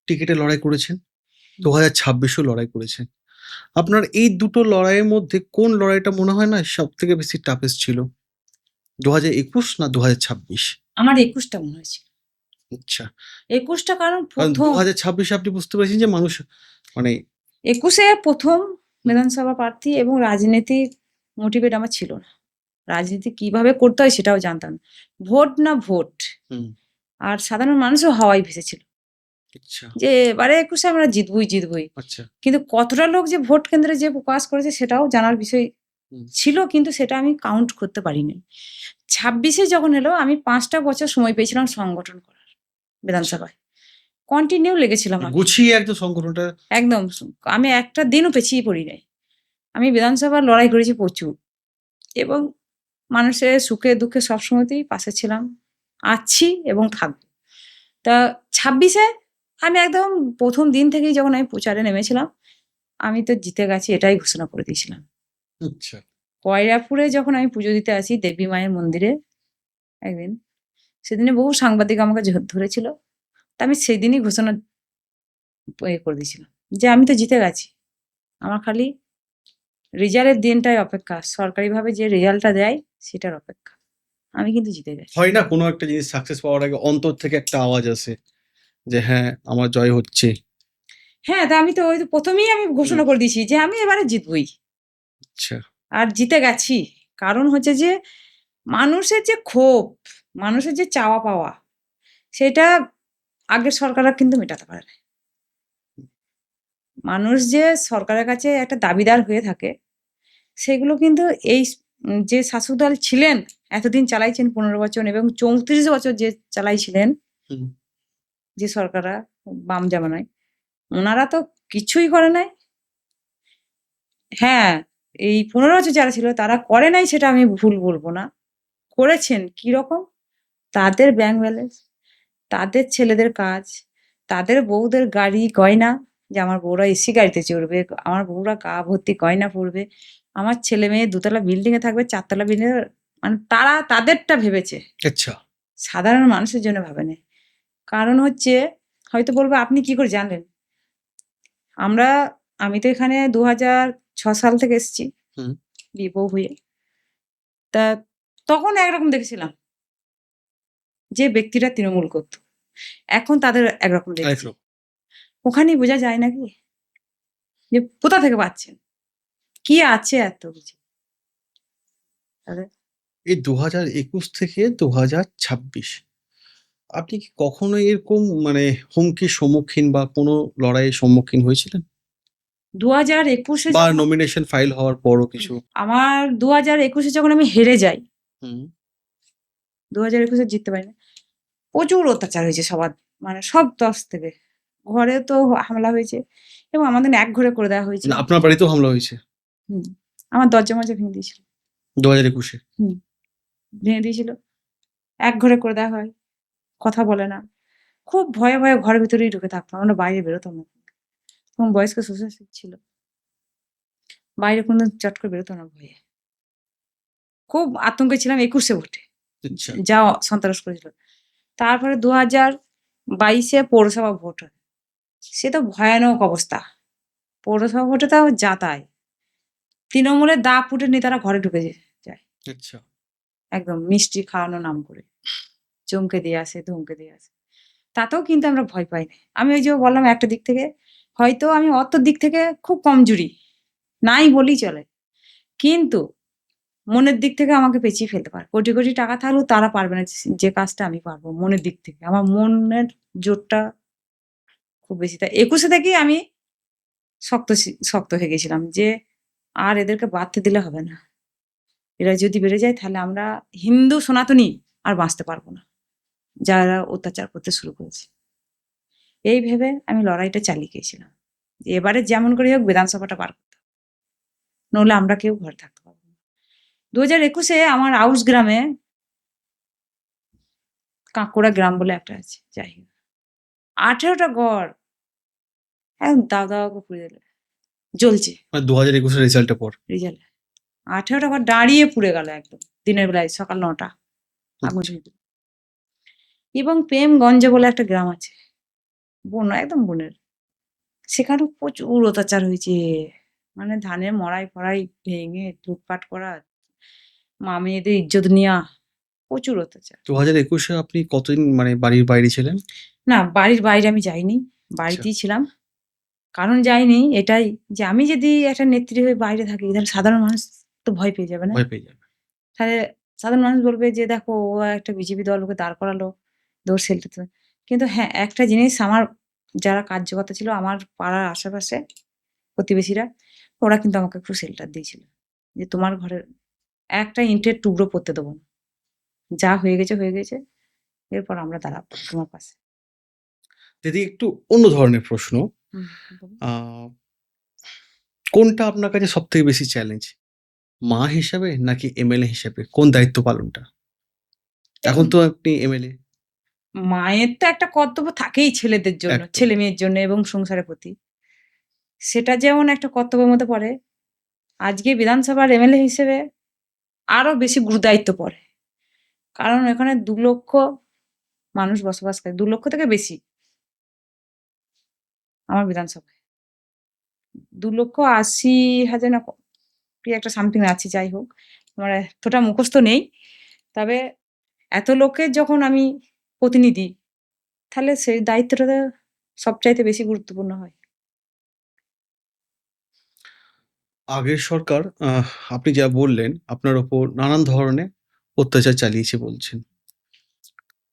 টিকিটে লড়াই করেছেন, 2026-ও লড়াই করেছেন। আপনার এই দুটো লড়াইয়ের মধ্যে কোন লড়াইটা মনে হয় না সবথেকে বেশি টাফেস্ট ছিল? 2021 না 2026? আমার ২১টা মনে হয়েছে। আচ্ছা। ২১টা কারণ কারণ ১ম 2026-এ আপনি বুঝতে পেরেছেন যে মানুষ মানে ২১-এ ১ম বিধানসভা প্রার্থী এবং রাজনীতিক মোটিভেট আমার ছিল না। রাজনীতি কিভাবে করতে হয় সেটাও জানতাম না। ভোট না ভোট। হুম, আর সাধারণ মানুষও হাওয়ায় ভেসেছিল। আচ্ছা, যে এবারে ২১-এ আমরা জিতবই, জিতবই। আচ্ছা। কিন্তু কতটা লোক যে ভোট কেন্দ্রে যেয়ে প্রকাশ করেছে সেটাও জানার বিষয় হুম, ছিল, কিন্তু সেটা আমি কাউন্ট করতে পারিনি। ২৬-এ যখন এলো আমি ৫ টা বছর সময় পেয়েছিলাম সংগঠন করার বিধানসভায়। কন্টিনিউ লেগেছিলাম আমি। গুছিয়ে একদম সংগঠনটা একদম আমি একটা দিনও পেছিয়ে পড়ি নাই। আমি বিধানসভার লড়াই করেছি প্রচুর এবং মানুষের সুখে দুঃখে সবসময়তেই পাশে ছিলাম, আছি এবং থাকবো। তা ২৬-এ আমি একদম ১ম দিন থেকেই যখন আমি প্রচারে নেমেছিলাম, আমি তো জিতে গেছি এটাই ঘোষণা করে দিয়েছিলাম। আচ্ছা, কয়রাপুরে যখন আমি পুজো দিতে আসি দেবী মায়ের মন্দিরে একদিন, সেদিনে বহু সাংবাদিক আমাকে ধরেছিল। তা আমি সেদিনই ঘোষণা করে দিয়েছিলাম যে আমি তো জিতে গেছি। আমার খালি রেজাল্টের দিনটাই অপেক্ষা। সরকারিভাবে যে রেজাল্টটা দেয় সেটার অপেক্ষা। আমি কিন্তু জিতে গেছি। হয় না কোনো একটা জিনিস সাকসেস পাওয়ার আগে অন্তর থেকে একটা আওয়াজ আসে যে হ্যাঁ, আমার জয় হচ্ছে। হ্যাঁ, তা আমি তো ওই তো ১ম এই আমি হুম, ঘোষণা করে দিয়েছি যে আমি এবারে জিতবই। আচ্ছা, আর জিতে গেছি। কারণ হচ্ছে যে মানুষের যে ক্ষোভ, মানুষের যে চাওয়া পাওয়া, সেটা আগের সরকাররা কিন্তু মেটাতে পারে নাই। মানুষ যে সরকারের কাছে একটা দাবিদার হয়ে থাকে, সেগুলো কিন্তু এই যে শাসক দল ছিলেন, এতদিন চালাইছেন ১৫ বছর এবং ৩৪ বছর যে চালাইছিলেন হুম, যে সরকাররা বাম জামানায়, উনারা তো কিছুই করে নাই। হ্যাঁ, এই ১৫ বছর যারা ছিল তারা করে নাই সেটা আমি ভুল বলব না। করেছেন কিরকম? তাদের ব্যাংক ব্যালেন্স, তাদের ছেলেদের কাজ, তাদের বউদের গাড়ি গয়না, যে আমার বউরা এসি গাড়িতে চড়বে, আমার বউরা গা ভর্তি গয়না পড়বে, আমার ছেলে-মেয়ে ২ তলা বিল্ডিং এ থাকবে, ৪ তলা বিল্ডিং এ, মানে তারা তাদেরটা ভেবেছে। আচ্ছা। সাধারণ মানুষের জন্য ভাবে নাই। কারণ হচ্ছে হয়তো বলবে, "আপনি কি করে জানলেন?" আমরা আমি তো এখানে ২০০৬ সাল থেকে এসেছি হুম, বউ হয়ে। তা তখন একরকম দেখেছিলাম যে ব্যক্তিরা তৃণমূল করত। এখন তাদের একরকম দেখছি। আরেকটু। ওখানেই বোঝা যায় নাকি যে কোথা থেকে পাচ্ছেন? কি আছে এত কিছু তাদের? এই 2021 থেকে 2026 আপনি কি কখনো এরকম মানে হুমকির সম্মুখীন বা কোনো লড়াইয়ের সম্মুখীন হয়েছিলেন? ২০২১ এ বা যখন নমিনেশন ফাইল হওয়ার পরও কিছু? আমার ২০২১ এ যখন আমি হেরে যাই, হুম, ২০২১ এ জিততে পারি না। প্রচুর অত্যাচার হয়েছে সবার, মানে সব তরফ থেকে। ঘরে তো হামলা হয়েছে এবং আমাদের একঘরে করে দেওয়া মানে হয়েছিল। আপনার বাড়িতেও হামলা হয়েছে হুম। আমার দরজা-মরজা ভেঙে দিয়েছিল। 2021 এ? হুম। ভেঙে দিয়েছিল। একঘরে করে দেওয়া হয়। কথা বলে না। খুব ভয়ে, ভয়ে ঘরের ভিতরেই ঢুকে থাকতাম। আমরা বাইরে বেরোতাম না। এবং বয়স্ক শ্বশুর-শাশুড়ি ছিল। বাইরে কোনদিন চট করে বেরোতাম না ভয়ে। খুব আতঙ্কে ছিলাম ২১ এ ভোটে। আচ্ছা, যা সন্ত্রাস করেছিল। তারপরে ২০২২ এ পৌরসভা ভোট হয়। সে তো ভয়ানক অবস্থা। পৌরসভা ভোটে তাও যা তাই। তৃণমূলের দাপুটে নেতারা ঘরে ঢুকে যায়। আচ্ছা। একদম মিষ্টি খাওয়ানোর নাম করে। চমকে দিয়ে আসে, ধমকে দিয়ে আসে। তাতেও কিন্তু আমরা ভয় পাই নাই। আমি ওই যে বললাম একটা দিক থেকে, হয়তো আমি অর্থের দিক থেকে খুব কমজোরি। নাই বলেই চলে। কিন্তু মনের দিক থেকে আমাকে পেঁচিয়ে ফেলতে পারে। কোটি, কোটি টাকা থাকলেও তারা পারবে না যে কাজটা আমি পারবো মনের দিক থেকে। আমার মনের জোরটা খুব বেশি। তাই ২১ এ থেকেই আমি শক্ত হয়ে গেছিলাম যে আর এদেরকে বাড়তে দিলে হবে না। এরা যদি বেড়ে যায় তাহলে আমরা হিন্দু সনাতনী আর বাঁচতে পারবো না। যারা অত্যাচার করতে শুরু করেছে। এই ভেবে আমি লড়াইটা চালিয়ে গিয়েছিলাম। যে এবারে যেমন করেই হোক বিধানসভাটা পার করতে হবে। নইলে আমরা কেউ ঘরে থাকতে পারবো না। ২০২১ এ আমার আউশ গ্রামে, কাঁকুড়া গ্রাম বলে একটা আছে। যাই হোক। 18টা ঘর একদম দাও দাও করে পুড়ে দিল, জ্বলছে 2021-এর রেজাল্টের পর। রেজাল্ট। 18টা ঘর দাঁড়িয়ে পুড়ে গেল একদম দিনের বেলায়, সকাল 9টা আগুন আচ্ছা। ধরিয়ে দিল। এবং প্রেমগঞ্জে বলে একটা গ্রাম আছে, বন একদম বনের, সেখানেও প্রচুর অত্যাচার হয়েছে। মানে ধানের মড়াই ফড়াই ভেঙে লুটপাট করা, মা মেয়েদের ইজ্জত নেওয়া, প্রচুর অত্যাচার। 2021-এ আপনি কতদিন মানে বাড়ির বাইরে ছিলেন? না, বাড়ির বাইরে আমি যাইনি, আচ্ছা। বাড়িতেই ছিলাম। কারণ যাইনি এটাই যে আমি যদি একটা নেত্রী হয়ে বাইরে থাকি তাহলে সাধারণ মানুষ তো ভয় পেয়ে যাবে না? ভয় পেয়ে যাবে। তাহলে সাধারণ মানুষ বলবে যে দেখো ও একটা বিজেপি দল ওকে দাঁড় করালো, দৌড় শেল্টাতে। কিন্তু হ্যাঁ, একটা জিনিস আমার যারা কার্যকর্তা ছিল আমার পাড়ার আশেপাশে প্রতিবেশীরা, ওরা কিন্তু আমাকে একটু শেল্টার দিয়েছিল। যে তোমার ঘরের একটা ইঁটের টুকরো পড়তে দেবো না। যা হয়ে গেছে হয়ে গেছে। এরপর আমরা দাঁড়াবো তোমার পাশে। দিদি একটু অন্য ধরনের প্রশ্ন। হুম, বলুন। আ কোনটা আপনার কাছে সবথেকে বেশি চ্যালেঞ্জ? মা হিসাবে নাকি এমএলএ হিসাবে? কোন দায়িত্ব পালনটা? এখন তো আপনি এমএলএ। মায়ের তো একটা কর্তব্য থাকেই ছেলেদের জন্য, একদম। ছেলে মেয়ের জন্য এবং সংসারের প্রতি। সেটা যেমন একটা কর্তব্যের মধ্যে পড়ে, আজকে বিধানসভার এমএলএ হিসেবে আরো বেশি গুরুদায়িত্ব পড়ে। কারণ এখানে 2 লক্ষ মানুষ বসবাস করে। 2 লক্ষ থেকে বেশি আমার বিধানসভায়। 2,80,000 না কি একটা সামথিং আছে, যাই হোক। আমার এতটা মুখস্থ নেই। তবে এত লোকের যখন আমি প্রতিনিধি, তাহলে সেই দায়িত্বটা তো সবচাইতে বেশি গুরুত্বপূর্ণ হয়। আগের সরকার আপনি যা বললেন, আপনার উপর নানান ধরনের অত্যাচার চালিয়েছে বলছেন।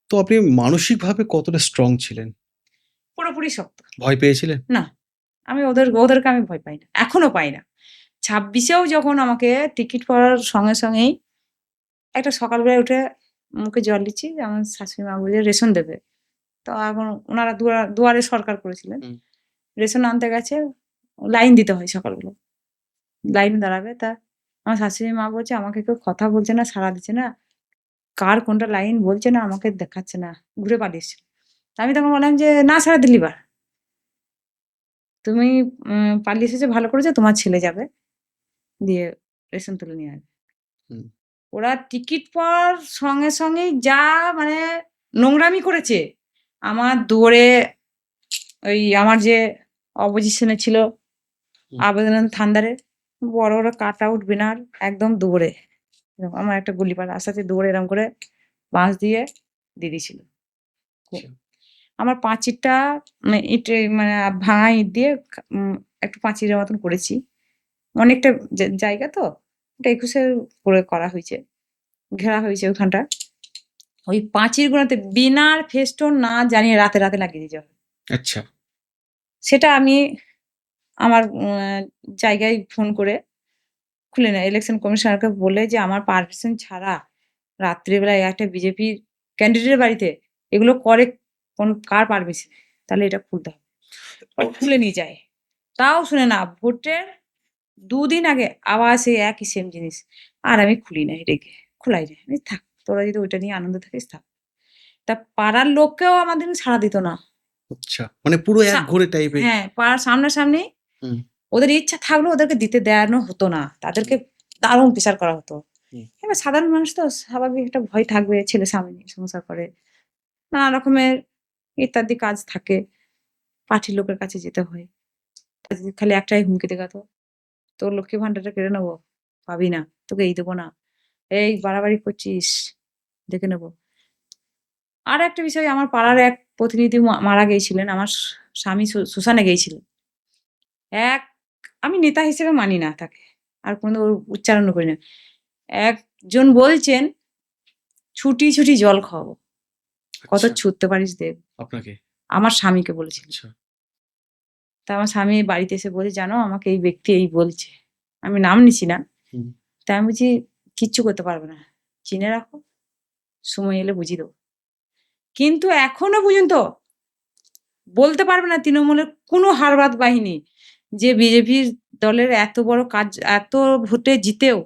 তো আপনি মানসিকভাবে কতটা স্ট্রং ছিলেন? পুরোপুরি শক্ত। ভয় পেয়েছিলেন? না, আমি ওদেরকে আমি ভয় পাই না। এখনো পাই না। 26 এও যখন আমাকে টিকিট পাওয়ার সঙ্গে সঙ্গেই একটা সকালবেলায় উঠে মুখে জল দিচ্ছি, আমার শাশুড়ি মা বলছে রেশন দেবে। তো এখন উনারা দুয়ারে সরকার করেছিলেন। হুম। রেশন আনতে গেছে, লাইন দিতে হয় সকালবেলা। লাইনে দাঁড়াবে, তা আমার শাশুড়ি মা বলছে, "আমাকে কেউ কথা বলছে না, সাড়া দিচ্ছে না। কার কোনটা লাইন বলছে না, আমাকে দেখাচ্ছে না।" ঘুরে পালিয়ে এসছে। তা আমি তখন বললাম যে, "না সাড়া দিলি বা। তুমি পালিয়ে এসেছো ভালো করেছো, তোমার ছেলে যাবে। দিয়ে রেশন তুলে নিয়ে আসবে।" হুম। ওরা টিকিট পাওয়ার সঙ্গে সঙ্গেই যা মানে নোংরামি করেছে। আমার দুয়ারে ওই আমার যে অপোজিশনে ছিল হুম। আবেদন থান্ডারে বড়, বড় কাট আউট ব্যানার একদম দুয়ারে। এরকম আমার একটা গলিপাড়া রাস্তা আছে, দুয়ারে এরকম করে বাঁশ দিয়ে দিয়েছিল। আচ্ছা। আমার পাঁচিরটা মানে ইটে মানে ভাঙা ইট দিয়ে একটু পাঁচিরের মতন করেছি। অনেকটা জায়গা তো, ওটা 21 এর করে করা হয়েছে। ঘেরা হয়েছে ওখানটা। ওই পাঁচিরগুলোতে বিনার ফেস্টুন না জানিয়ে রাতে, রাতে লাগিয়ে দিয়েছে। আচ্ছা। সেটা আমি আমার জায়গায় ফোন করে খুলে নেয়। ইলেকশন কমিশনারকে বলে যে আমার পারমিশন ছাড়া রাত্রিবেলায় একটা বিজেপির ক্যান্ডিডেটের বাড়িতে এগুলো করে কার পারমিশন? তাহলে এটা খুলতে হবে। ও খুলে নিয়ে যায়। তাও শুনে না। ভোটের ২ দিন আগে আবার সেই একই সেম জিনিস। আর আমি খুলি নাই রেগে। খোলাই নাই। আমি থাক, তোরা যদি ওইটা নিয়ে আনন্দ থাকিস থাক। তা পাড়ার লোককেও আমাদের সাড়া দিত না। আচ্ছা। মানে পুরো সা একঘরে টাইপের। হ্যাঁ, পাড়ার সামনাসামনি হুম। ওদের ইচ্ছা থাকলেও ওদেরকে দিতে দেয়ানো হতো না। তাদেরকে হুম। দারুণ প্রেশার করা হতো। হুম। এবার সাধারণ মানুষ তো স্বাভাবিক একটা ভয় থাকবে, ছেলে স্বামী সংসার করে। নানা রকমের ইত্যাদি কাজ থাকে। পার্টির লোকের কাছে যেতে হয়। খালি একটাই হুমকি দেখাতো, "তোর লক্ষ্মীর ভান্ডারটা কেড়ে নেবো। পাবি না। তোকে এই দেবো না। এই বাড়াবাড়ি করছিস, দেখে নেবো।" আরেকটা বিষয়, আমার পাড়ার এক প্রতিনিধি মারা গিয়েছিলেন। আমার স্বামী শ্মশানে গিয়েছিলেন। এক আমি নেতা হিসেবে মানি না তাকে। আর কোনদিন ওর উচ্চারণও করি না। একজন বলছেন, "ছুটি, ছুটি জল খাওয়াবো। কত আচ্ছা। ছুটতে পারিস দেখ।" আপনাকে? আমার স্বামীকে বলেছিলেন। আচ্ছা। তা আমার স্বামী বাড়িতে এসে বলছে, "জানো আমাকে এই ব্যক্তি এই বলছে।" আমি নাম নিছি না। হুম। তা আমি বলছি, "কিচ্ছু করতে পারবে না। চিনে রাখো। সময় এলে বুঝিয়ে দেবো।" কিন্তু এখনো পর্যন্ত বলতে পারবে না তৃণমূলের কোনো হারবাদ বাহিনী যে বিজেপির দলের এত বড় কাজ, এত ভোটে জিতেও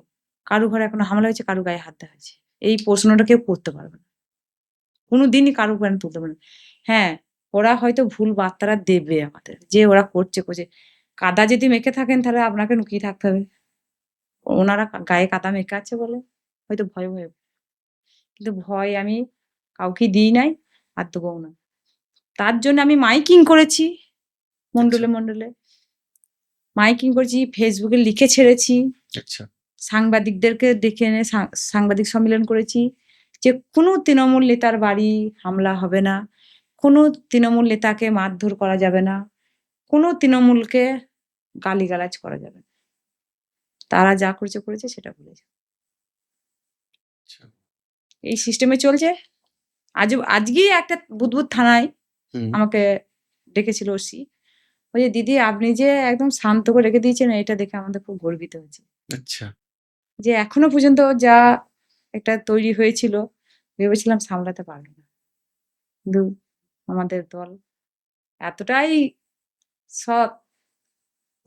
কারো ঘরে এখনো হামলা হয়েছে, কারো গায়ে হাত দেওয়া হয়েছে। এই প্রশ্নটা কেউ করতে পারবে না। কোনদিনই কারো গায়ে তুলতে পারবে না। হ্যাঁ, ওরা হয়তো ভুল বার্তাটা দেবে আমাদের যে ওরা করছে। কাদা যদি মেখে থাকেন তাহলে আপনাকে লুকিয়ে থাকতে হবে। ওনারা গায়ে কাদা মেখে আছে বলে হয়তো ভয়ে। কিন্তু ভয় আমি কাউকে দিই নাই আর দেবও না। তার জন্য আমি মাইকিং করেছি আচ্ছা মন্ডলে। মাইকিং করেছি, ফেসবুকে লিখে ছেড়েছি। আচ্ছা সাংবাদিকদেরকে ডেকে এনে সাংবাদিক সম্মেলন করেছি যে কোনো তৃণমূল নেতার বাড়ি হামলা হবে না, কোনো তৃণমূল নেতাকে মারধর করা যাবে না, কোনো তৃণমূলকে গালিগালাজ করা যাবে না। তারা যা করেছে সেটা বলেছে। আচ্ছা এই সিস্টেমে চলছে। আজকেই একটা বুদবুদ থানায় হুম আমাকে ডেকেছিল ওসি। বলছে দিদি আপনি যে একদম শান্ত করে রেখে দিয়েছেন এটা দেখে আমাদের খুব গর্বিত হয়েছে। আচ্ছা যে এখনো পর্যন্ত যা একটা তৈরি হয়েছিল ভেবেছিলাম সামলাতে পারবে না, কিন্তু আমাদের দল এতটাই সৎ,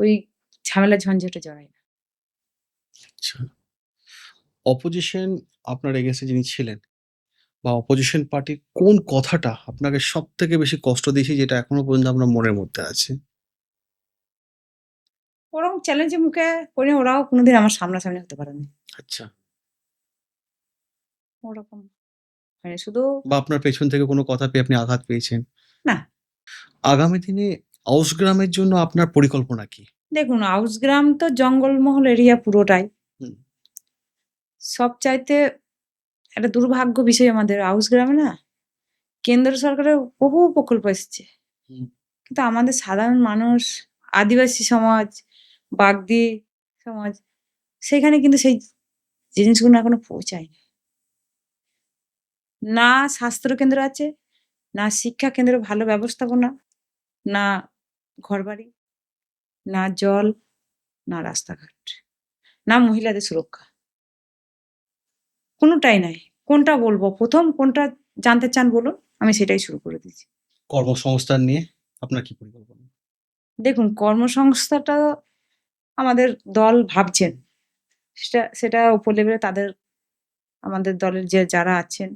ওই ঝামেলা ঝঞ্ঝাটে জড়ায় না। আচ্ছা অপোজিশন আপনার এগেন্সটে যিনি ছিলেন বা অপোজিশন পার্টির কোন কথাটা আপনাকে সব থেকে বেশি কষ্ট দিয়েছে যেটা এখনো পর্যন্ত আপনার মনের মধ্যে আছে? ওরকম চ্যালেঞ্জের মুখে পড়ে ওরাও কোনোদিন আমার সামনাসামনি হতে পারেনি। আচ্ছা ওরকম মানে শুধু বা আপনার পেছন থেকে কোনো কথা পেয়ে আপনি আঘাত পেয়েছেন? না। আগামী দিনে আউশগ্রামের জন্য আপনার পরিকল্পনা কি? দেখুন আউশগ্রাম তো জঙ্গলমহল এরিয়া পুরোটাই। হুম সবচাইতে একটা দুর্ভাগ্য বিষয় আমাদের আউশগ্রামে না কেন্দ্র সরকারের বহু প্রকল্প এসেছে, হুম কিন্তু আমাদের সাধারণ মানুষ, আদিবাসী সমাজ, বাগদি সমাজ সেখানে কিন্তু সেই জিনিসগুলো এখনো পৌঁছায়নি। না স্বাস্থ্যকেন্দ্র আছে, না শিক্ষা কেন্দ্র ভালো ব্যবস্থাপনা, না ঘরবাড়ি, না জল, না রাস্তাঘাট, না মহিলাদের সুরক্ষা। কোনোটাই নাই। কোনটা বলবো? ১ম কোনটা জানতে চান বলুন? আমি সেটাই শুরু করে দিচ্ছি। কর্মসংস্থান নিয়ে আপনার কি পরিকল্পনা? দেখুন কর্মসংস্থাটা আমাদের দল ভাবছেন। সেটা উপর লেভেলে তাদের আমাদের দলের যারা আছেন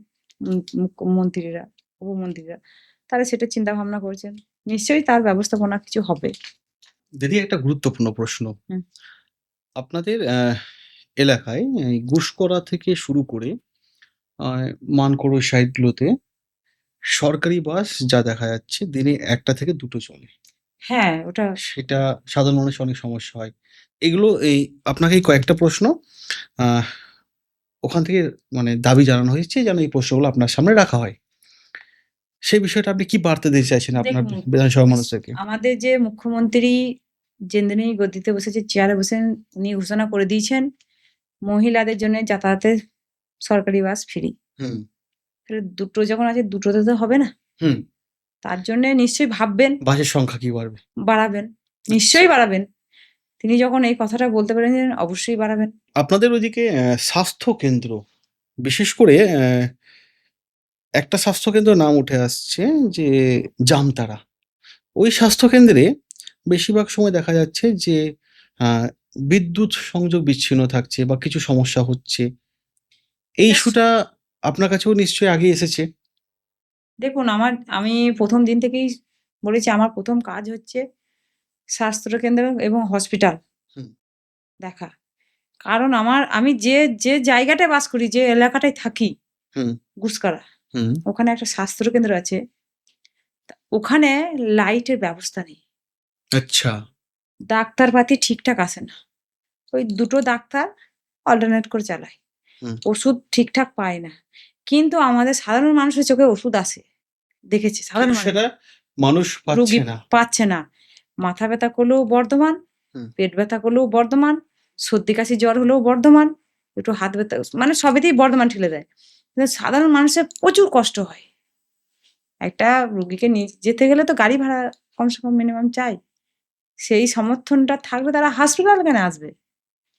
মুখ্যমন্ত্রীরা, উপমন্ত্রীরা তারা সেটা চিন্তা ভাবনা করছেন। নিশ্চয়ই তার ব্যবস্থাপনা কিছু হবে। দিদি একটা গুরুত্বপূর্ণ প্রশ্ন। হুম। আপনাদের এলাকায় এই গুসকরা থেকে শুরু করে আ মানকড় ওই সাইডগুলোতে সরকারি বাস যা দেখা যাচ্ছে দিনে ১ টা থেকে ২ টো চলে। হ্যাঁ, ওটা সেটা সাধারণ মানুষের অনেক সমস্যা হয়। এগুলো আপনাকে এই কয়েকটা প্রশ্ন আহ ওখান থেকে মানে দাবি জানানো হয়েছে যেন এই প্রশ্নগুলো আপনার সামনে রাখা হয়। সেই বিষয়টা আপনি কি বার্তা দিতে চাইছেন আপনার দেখুন বিধানসভার মানুষদেরকে? আমাদের যে মুখ্যমন্ত্রী যেদিনই গদিতে বসেছে, চেয়ারে বসেন, উনি ঘোষণা করে দিয়েছেন মহিলাদের জন্য যাতায়াতের সরকারি বাস ফ্রি। হুম, তাহলে দুটো যখন আছে দুটোতে তো হবে না। হুম। তার জন্যে নিশ্চয়ই ভাববেন, বাসের সংখ্যা কি বাড়বে? বাড়াবেন। আচ্ছা। নিশ্চয়ই বাড়াবেন। তিনি যখন এই কথাটা বলতে পেরেছেন অবশ্যই বাড়াবেন। আপনাদের ওইদিকে স্বাস্থ্যকেন্দ্র বিশেষ করে একটা স্বাস্থ্যকেন্দ্রের নাম উঠে আসছে যে জামতারা। ওই স্বাস্থ্যকেন্দ্রে বেশিরভাগ সময় দেখা যাচ্ছে যে আ বিদ্যুৎ সংযোগ বিচ্ছিন্ন থাকছে বা কিছু সমস্যা হচ্ছে। এই এটা ইস্যুটা আপনার কাছেও নিশ্চয়ই আগে এসেছে? দেখুন আমি ১ম দিন থেকেই বলেছি আমার ১ম কাজ হচ্ছে স্বাস্থ্যকেন্দ্র এবং হসপিটাল হুম, দেখা। কারণ আমি যে জায়গাটায় বাস করি, যে এলাকাটায় থাকি, হুম, গুসকরা, হুম। ওখানে একটা স্বাস্থ্যকেন্দ্র আছে। ওখানে লাইটের ব্যবস্থা নেই। আচ্ছা। ডাক্তারপাতি ঠিকঠাক আসে না। ওই ২ টো ডাক্তার অল্টারনেট করে চালায়। হুম। ওষুধ ঠিকঠাক পায় না। কিন্তু আমাদের সাধারণ মানুষের চোখে ওষুধ আসে। দেখেছি সাধারণ কিন্তু মানুষ। সেটা মানুষ পাচ্ছে রোগী না। পাচ্ছে না। মাথা ব্যথা করলেও বর্ধমান, হুম, পেট ব্যথা করলেও বর্ধমান, সর্দি কাশি জ্বর হলেও বর্ধমান, একটু হাত ব্যথা মানে সবেতেই বর্ধমান ঠেলে দেয়। কিন্তু সাধারণ মানুষের প্রচুর কষ্ট হয়। একটা রোগীকে নিয়ে যেতে গেলে তো গাড়ি ভাড়া কমসে কম মিনিমাম চাই। সেই সমর্থনটা থাকলে তারা হাসপাতাল কেন আসবে?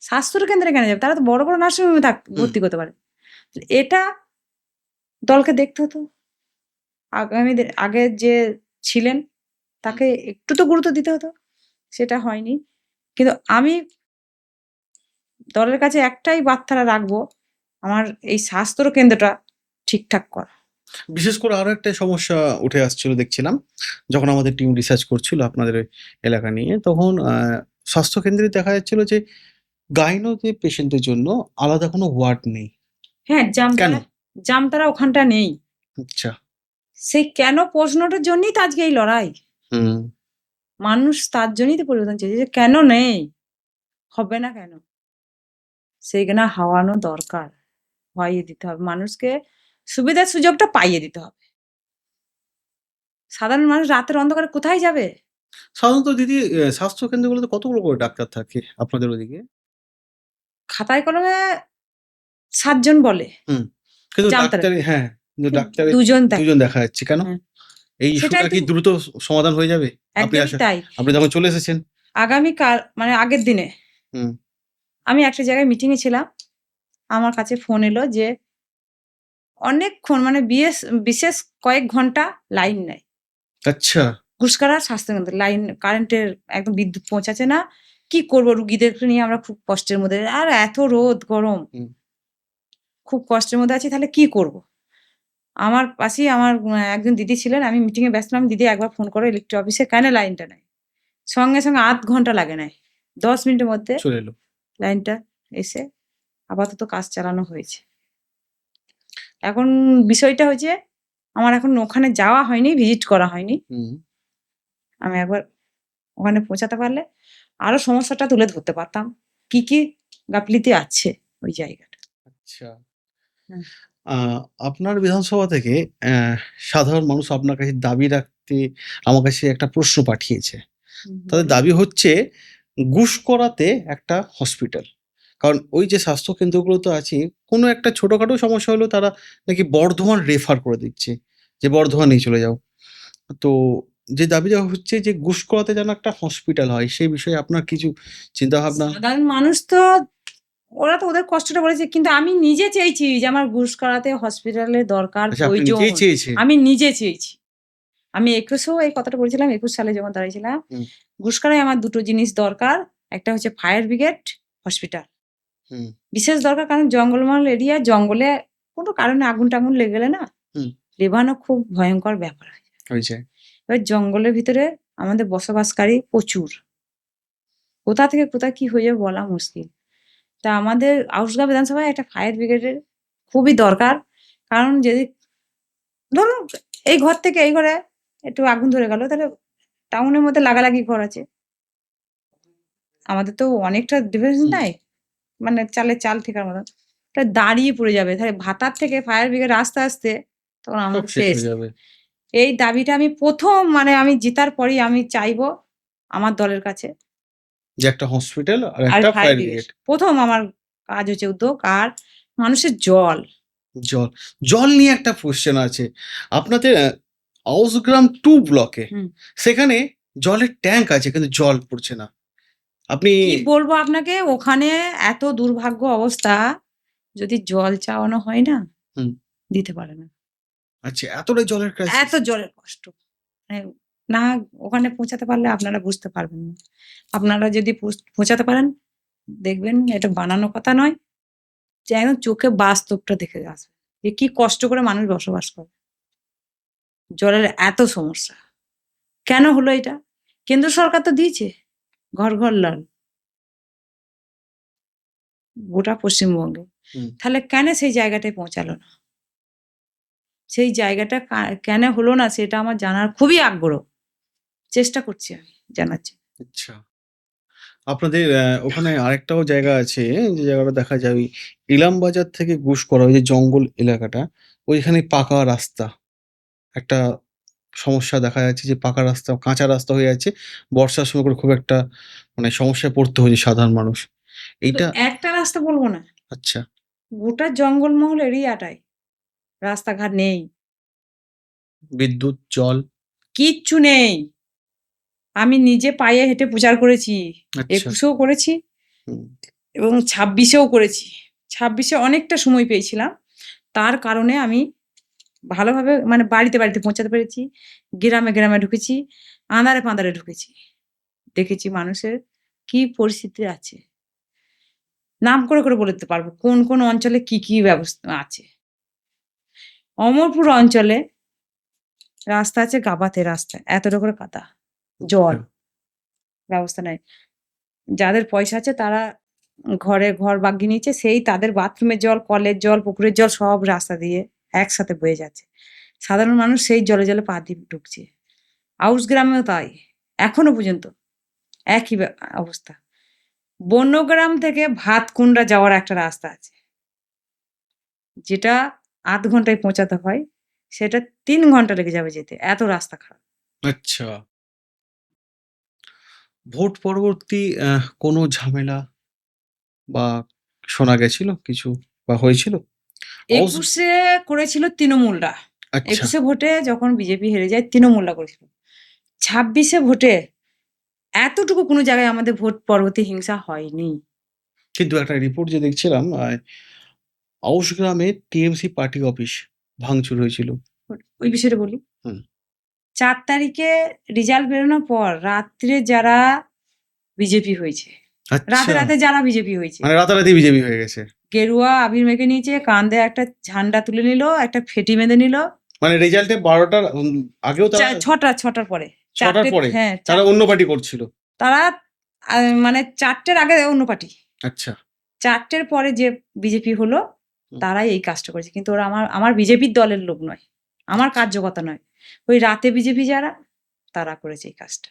স্বাস্থ্যকেন্দ্রে কেন যাবে? তারা তো বড়, বড় নার্সিং হোমে হুম। ভর্তি করতে পারে। এটা দলকে দেখতে হতো। আগে যে ছিলেন হুম। তাকে একটু তো গুরুত্ব দিতে হতো। সেটা হয়নি। কিন্তু আমি দলের কাছে একটাই বার্তা রাখবো, আমার এই স্বাস্থ্য কেন্দ্রটা ঠিকঠাক করা। বিশেষ করে আরো একটা সমস্যা উঠে আসছিল দেখছিলাম, যখন আমাদের টিম রিসার্চ করছিল আপনাদের ওই এলাকা নিয়ে, তখন স্বাস্থ্যকেন্দ্রে দেখা যাচ্ছিল যে গাইনোতে পেশেন্টের জন্য আলাদা কোনো ওয়ার্ড নেই। হ্যাঁ, কেন? জামতারা ওখানটা নেই। আচ্ছা। সেই কেন প্রশ্নটার জন্যই তো আজকে এই লড়াই। হুম। মানুষ তার জন্যই তো পরিবর্তন চেয়েছে যে কেন নেই? হবে না কেন? সেইখানে হাওয়ানো দরকার। হইয়ে দিতে হবে। মানুষকে সুবিধার সুযোগটা পাইয়ে দিতে হবে। সাধারণ মানুষ রাতের অন্ধকারে কোথায় যাবে? সাধারণত দিদি স্বাস্থ্যকেন্দ্রগুলোতে কতগুলো করে ডাক্তার থাকে আপনাদের ওদিকে? খাতায় কলমে ৭ জন বলে। হুম। কিন্তু জামতারা। ডাক্তারি হ্যাঁ, কিন্তু ডাক্তারে ২ জন দেখে। ২ জন দেখা যাচ্ছে কেন? হ্যাঁ, এই সেটাই ইস্যুটা তো কি দ্রুত সমাধান হয়ে যাবে? আপনি একদমই তাই। আপনি তখন চলে এসেছেন। আগামীকাল মানে আগের দিনে হুম। আমি একটা জায়গায় মিটিং এ ছিলাম। আমার কাছে ফোন এলো যে অনেকক্ষণ মানে বিশেষ কয়েক ঘন্টা লাইন নেয়। আচ্ছা। ঘুষকারা স্বাস্থ্যকেন্দ্র লাইন কারেন্টের একদম বিদ্যুৎ পৌঁছাচ্ছে না। কি করব রুগীদেরকে নিয়ে আমরা খুব কষ্টের মধ্যে আর এত রোদ গরম। হুম। খুব কষ্টের মধ্যে আছি তাহলে কি করব? আমার পাশেই আমার একজন দিদি ছিলেন। আমি মিটিং এ ব্যস্ত ছিলাম। দিদি একবার ফোন করো ইলেকট্রিক অফিসে কেন লাইনটা নাই? সঙ্গে, সঙ্গে ০.৫ ঘন্টা লাগে নাই। ১০ মিনিটের মধ্যে চলে এলো। লাইনটা এসে আপাতত কাজ চালানো হয়েছে। এখন বিষয়টা হচ্ছে আমার এখন ওখানে যাওয়া হয়নি, ভিজিট করা হয়নি। হুম। আমি একবার ওখানে পৌঁছাতে পারলে আরো সমস্যাটা তুলে ধরতে পারতাম। কি গাফিলতি আছে ওই জায়গাটা। আচ্ছা। হুম। আ আপনার বিধানসভা থেকে অ্যা সাধারণ মানুষ আপনার কাছে দাবি রাখতে আমার কাছে একটা প্রশ্ন পাঠিয়েছে। তাদের বলুন। দাবি হচ্ছে গুসকরাতে একটা হসপিটাল। কারণ ওই যে স্বাস্থ্যকেন্দ্রগুলো তো আছে, কোনো একটা ছোটখাটো সমস্যা হলেও তারা নাকি বর্ধমান রেফার করে দিচ্ছে। যে বর্ধমানেই চলে যাও। তো যে দাবিটা হচ্ছে যে গুসকরাতে যেন একটা হসপিটাল হয়, সেই বিষয়ে আপনার কিছু চিন্তাভাবনা? সাধারণ মানুষ তো ওরা তো ওদের কষ্টটা বলেছে। কিন্তু আমি নিজে চেয়েছি যে আমার ঘুষ হসপিটালের দরকার আচ্ছা, আপনি প্রয়োজন। নিজেই চেয়েছেন? আমি নিজে চেয়েছি। আমি ২১ এও এই কথাটা বলেছিলাম। ২১ সালে যখন দাঁড়িয়েছিলাম। হুম, ঘুষখোরায় আমার ২ টো জিনিস দরকার। একটা হচ্ছে ফায়ার ব্রিগেড, হসপিটাল। হুম, বিশেষ দরকার কারণ জঙ্গলমহল এরিয়া জঙ্গলে কোনো কারণে আগুন-টাগুন লেগে গেলে না হুম, নেভানো খুব ভয়ংকর ব্যাপার হয়। হয়েছে। এবার জঙ্গলের ভিতরে আমাদের বসবাসকারী প্রচুর। কোথা থেকে কোথায় কি হয়ে যাবে বলা মুশকিল। তা আমাদের আউশগাঁ বিধানসভায় একটা ফায়ার ব্রিগেডের খুবই দরকার। কারণ যদি ধরুন এই ঘর থেকে এই ঘরে একটু আগুন ধরে গেল তাহলে টাউনের মধ্যে লাগালাগি ঘর আছে। আমাদের তো অনেকটা ডিফারেন্স হুম, নাই। মানে চালের চাল ঠেকার মতন। ওটা দাঁড়িয়ে পড়ে যাবে। তাহলে ভাতার থেকে ফায়ার ব্রিগেড আসতে তখন সব আমাদের শেষ শেষ। হয়ে যাবে। এই দাবিটা আমি ১ম মানে আমি জেতার পরেই আমি চাইবো আমার দলের কাছে। যে একটা হসপিটাল আর আর একটা ফায়ার ফায়ার ব্রিগেড। ব্রিগেড। ১ম আমার কাজ হচ্ছে উদ্যোগ আর মানুষের জল। জল, জল নিয়ে একটা কোয়েশ্চেন আছে। আপনাদের আউশগ্রাম ২ ব্লকে হুম। সেখানে জলের ট্যাঙ্ক আছে কিন্তু জল পড়ছে না। আপনি কি বলবো আপনাকে ওখানে এত দুর্ভাগ্য অবস্থা যদি জল চাওয়ানো হয় না, হুম, দিতে পারে না। আচ্ছা এতটাই জলের ক্রাইসিস? এত জলের কষ্ট। মানে না ওখানে পৌঁছাতে পারলে আপনারা বুঝতে পারবেন না। আপনারা যদি পৌঁছাতে পারেন দেখবেন এটা বানানো কথা নয়। যে একদম চোখে বাস্তবটা দেখে আসবেন। যে কি কষ্ট করে মানুষ বসবাস করে। জলের এত সমস্যা। কেন হলো এটা? কেন্দ্র সরকার তো দিয়েছে। ঘর নল। গোটা পশ্চিমবঙ্গে। হুম, তাহলে কেন সেই জায়গাটায় পৌঁছালো না? সেই জায়গাটা কেন হলো না সেটা আমার জানার খুবই আগ্রহ। চেষ্টা করছি আমি জানার জন্য। আচ্ছা। আপনাদের ওখানে আরেকটাও জায়গা আছে, যে জায়গাটা দেখা যায় ওই ইলামবাজার থেকে গুসকরা ওই যে জঙ্গল এলাকাটা, ওইখানে পাকা রাস্তা। একটা সমস্যা দেখা যাচ্ছে যে পাকা রাস্তা, কাঁচা রাস্তা হয়ে যাচ্ছে। বর্ষার সময় করে খুব একটা মানে সমস্যায় পড়তে হচ্ছে সাধারণ মানুষ। শুধু এইটা একটা রাস্তা বলব না। আচ্ছা, গোটা জঙ্গলমহল এরিয়াটায় রাস্তাঘাট নেই। বিদ্যুৎ, জল। কিচ্ছু নেই। আমি নিজে পায়ে হেঁটে প্রচার করেছি। আচ্ছা, ২১ এও করেছি হুম, এবং ২৬ এও করেছি। ২৬ এ অনেকটা সময় পেয়েছিলাম। তার কারণে আমি ভালোভাবে মানে বাড়িতে পৌঁছাতে পেরেছি। গ্রামে ঢুকেছি। আঁধারে-ফাঁদারে ঢুকেছি। দেখেছি মানুষের কি পরিস্থিতি আছে। নাম করে বলে দিতে পারবো কোন অঞ্চলে কি ব্যবস্থা আছে। অমরপুর অঞ্চলে রাস্তা আছে, গাবাতে রাস্তা, এতটা করে কাদা, জল, ব্যবস্থা নাই। যাদের পয়সা আছে তারা ঘরে ঘর বাগিয়ে নিয়েছে, সেই তাদের বাথরুমের জল, কলের জল, পুকুরের জল সব রাস্তা দিয়ে একসাথে বয়ে যাচ্ছে। সাধারণ মানুষ সেই জলে জলে পা দিয়ে ঢুকছে। আউশ গ্রামেও তাই, এখনো পর্যন্ত একই অবস্থা। বন্যগ্রাম থেকে ভাতকুন্ডা যাওয়ার একটা রাস্তা আছে, যেটা ৮ ঘন্টায় পৌঁছাতে হয়, সেটা ৩ ঘন্টা লেগে যাবে যেতে, এত রাস্তা খারাপ। আচ্ছা, ভোট পরবর্তী কোনো ঝামেলা বা শোনা গেছিল কিছু বা হয়েছিল? ২১-এ করেছিল তৃণমূলরা। আচ্ছা, ২১-এ ভোটে যখন বিজেপি হেরে যায় তৃণমূলরা করেছিল। ২৬-এ ভোটে এতটুকু কোনো জায়গায় আমাদের ভোট পরবর্তী হিংসা হয়নি। কিন্তু একটা রিপোর্ট যে দেখছিলাম আউশ গ্রামে টিএমসি পার্টি অফিস ভাঙচুর হয়েছিল। ওই বিষয়টা বলি। হুম। ৪ তারিখে রেজাল্ট বেরোনোর পর রাত্রে যারা বিজেপি হয়েছে, আচ্ছা, রাতে যারা বিজেপি হয়েছে, মানে রাতারাতি বিজেপি হয়ে গেছে। গেরুয়া আবির মেখে নিয়েছে, কাঁধে একটা ঝান্ডা তুলে নিল, একটা ফেটি বেঁধে নিল। মানে রেজাল্টে ১২টার আগেও তারা ৬টার পরে, ৬টার পরে হ্যাঁ, তারা অন্য পার্টি করছিল। তারা মানে ৪টের আগে অন্য পার্টি, আচ্ছা, ৪টের পরে যে বিজেপি হলো হুম। তারাই এই কাজটা করেছে। কিন্তু ওরা আমার বিজেপির দলের লোক নয়, আমার কার্যকর্তা নয়। ওই রাতে বিজেপি যারা, তারা করেছে এই কাজটা।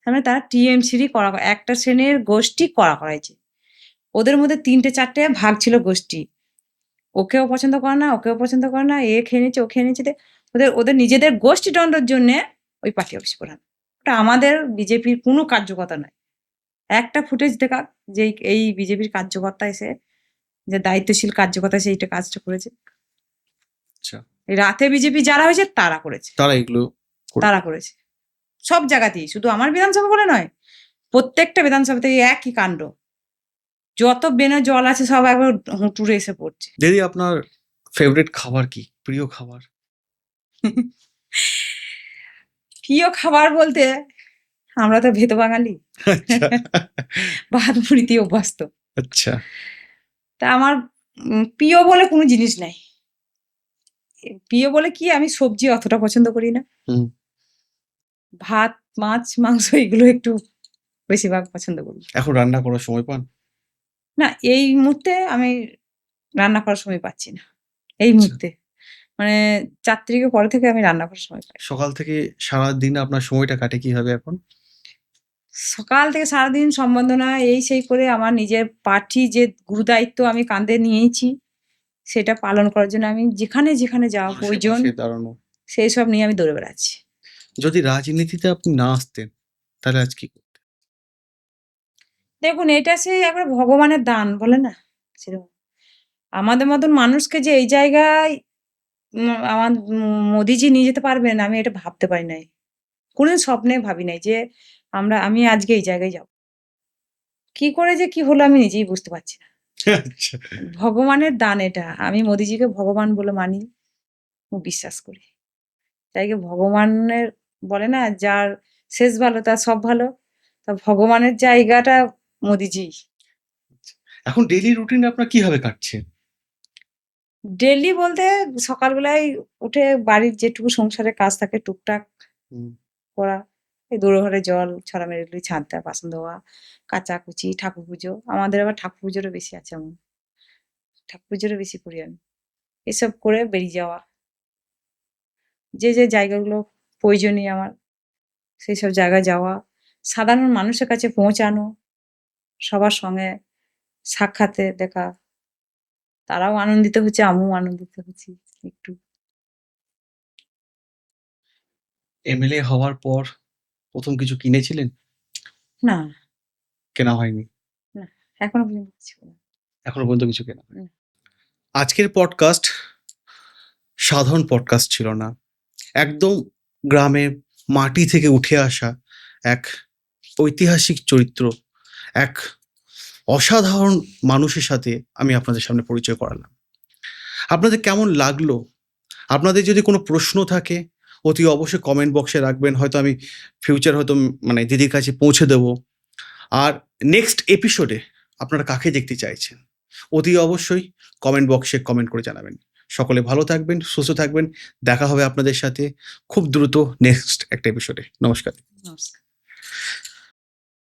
তার মানে তারা টিএমসিরই একটা শ্রেণীর গোষ্ঠী করাইছে। ওদের মধ্যে ৩টে-৪টে ভাগ ছিল গোষ্ঠী। ওকেও পছন্দ করে না, ওকেও পছন্দ করে না, এ খেয়ে নিচ্ছে, ও খেয়ে নিচ্ছে। ওদের ওদের নিজেদের গোষ্ঠীদ্বন্দ্বের জন্যে ওই পার্টি অফিস করানো। ওটা আমাদের বিজেপির কোনো কার্যকর্তা নয়। একটা ফুটেজ দেখাক যে এই বিজেপির কার্যকর্তা এসে, যে দায়িত্বশীল কার্যকর্তা এসে এইটা কাজটা করেছে। আচ্ছা, এই রাতে বিজেপি যারা হয়েছে তারা করেছে, তারা এগুলো তারা করেছে সব জায়গাতেই, শুধু আমার বিধানসভা বলে নয়, প্রত্যেকটা বিধানসভাতে এই একই কাণ্ড। যত বেনে জল আছে সব একবার হুঁটুরে এসে পড়ছে। দিদি, আপনার ফেভারিট খাবার কি? প্রিয় খাবার? প্রিয় খাবার বলতে, আমরা তো ভেতো বাঙালি, আচ্ছা, ভাত মুড়িতে অভ্যস্ত। আচ্ছা, তা আমার প্রিয় বলে কোনো জিনিস নাই। প্রিয় বলে কি, আমি সবজি অতটা পছন্দ করি না। হুম। ভাত, মাছ, মাংস এগুলো একটু বেশিরভাগ পছন্দ করি। এখন রান্না করার সময় পান? না, এই মুহূর্তে আমি রান্না করার সময় পাচ্ছি না। এই আচ্ছা। মুহূর্তে মানে ৪ তারিখের পরে থেকে আমি রান্না করার সময় পাই। সকাল থেকে সারাদিন আপনার সময়টা কাটে কিভাবে এখন? সকাল থেকে সারাদিন সম্বন্ধনা এই সেই করে আমার নিজের পার্টি যে গুরুদায়িত্ব আমি কাঁধে নিয়েছি, সেটা পালন করার জন্য আমি যেখানে যাওয়া মানুষের প্রয়োজন, পাশে দাঁড়ানো। সেই সব নিয়ে আমি দৌড়ে বেড়াচ্ছি। যদি রাজনীতিতে আপনি না আসতেন, তাহলে আজ কি করতেন? দেখুন, এটা সেই একবার ভগবানের দান বলে না? সেরকম। আমাদের মতন মানুষকে যে এই জায়গায় আমার মোদিজি নিয়ে যেতে পারবেন, আমি এটা ভাবতে পারি নাই। কোনদিন স্বপ্নে ভাবি নাই যে আমি আজকে এই জায়গায় যাবো। কি করে যে কি হলো আমি নিজেই বুঝতে পারছি না। আচ্ছা, ভগবানের দান এটা। আমি মোদিজিকে ভগবান বলে মানি ও বিশ্বাস করি। তাই কি ভগবানের বলে না, যার শেষ ভালো তার সব ভালো। তা ভগবানের জায়গাটা মোদিজি। এখন ডেইলি রুটিন আপনার কিভাবে কাটছে? ডেইলি বলতে সকালবেলায় উঠে বাড়ির যেটুকু সংসারের কাজ থাকে টুকটাক হুম। করা। এই দোর ঘরে জল ছড়া মেরে এগুলি ছাদ দেওয়া, বাসন ধোয়া, কাচাকুচি, ঠাকুর পুজো। আমাদের আবার ঠাকুর পুজোরও বেশি আছে এমন। ঠাকুর পুজোরও বেশি করি আমি। এসব করে বেরিয়ে যাওয়া। যে জায়গাগুলো প্রয়োজনীয় আমার, সেইসব জায়গায় যাওয়া। সাধারণ মানুষের কাছে পৌঁছানো, সবার সঙ্গে সাক্ষাতে দেখা। তারাও আনন্দিত হচ্ছে, আমিও আনন্দিত হচ্ছি একটু। এমএলএ হওয়ার পর ১ম কিছু কিনেছিলেন? না, কেনা হয়নি। না, এখনো পর্যন্ত কিছু না। এখনো পর্যন্ত কিছু কেনা হয়নি। হুম। আজকের পডকাস্ট সাধারণ পডকাস্ট ছিল না। একদম গ্রামে মাটি থেকে উঠে আসা এক ঐতিহাসিক চরিত্র, এক অসাধারণ মানুষের সাথে আমি আপনাদের সামনে পরিচয় করালাম। আপনাদের কেমন লাগলো? আপনাদের যদি কোনো প্রশ্ন থাকে, অতি অবশ্যই কমেন্ট বক্সে রাখবেন। হয়তো আমি ফিউচার হয়তো মানে দিদির কাছে পৌঁছে দেবো। আর নেক্সট এপিসোডে আপনারা কাকে দেখতে চাইছেন, অতি অবশ্যই কমেন্ট বক্সে কমেন্ট করে জানাবেন। সকলে ভালো থাকবেন, সুস্থ থাকবেন। দেখা হবে আপনাদের সাথে খুব দ্রুত নেক্সট একটা এপিসোডে। নমস্কার। নমস্কার।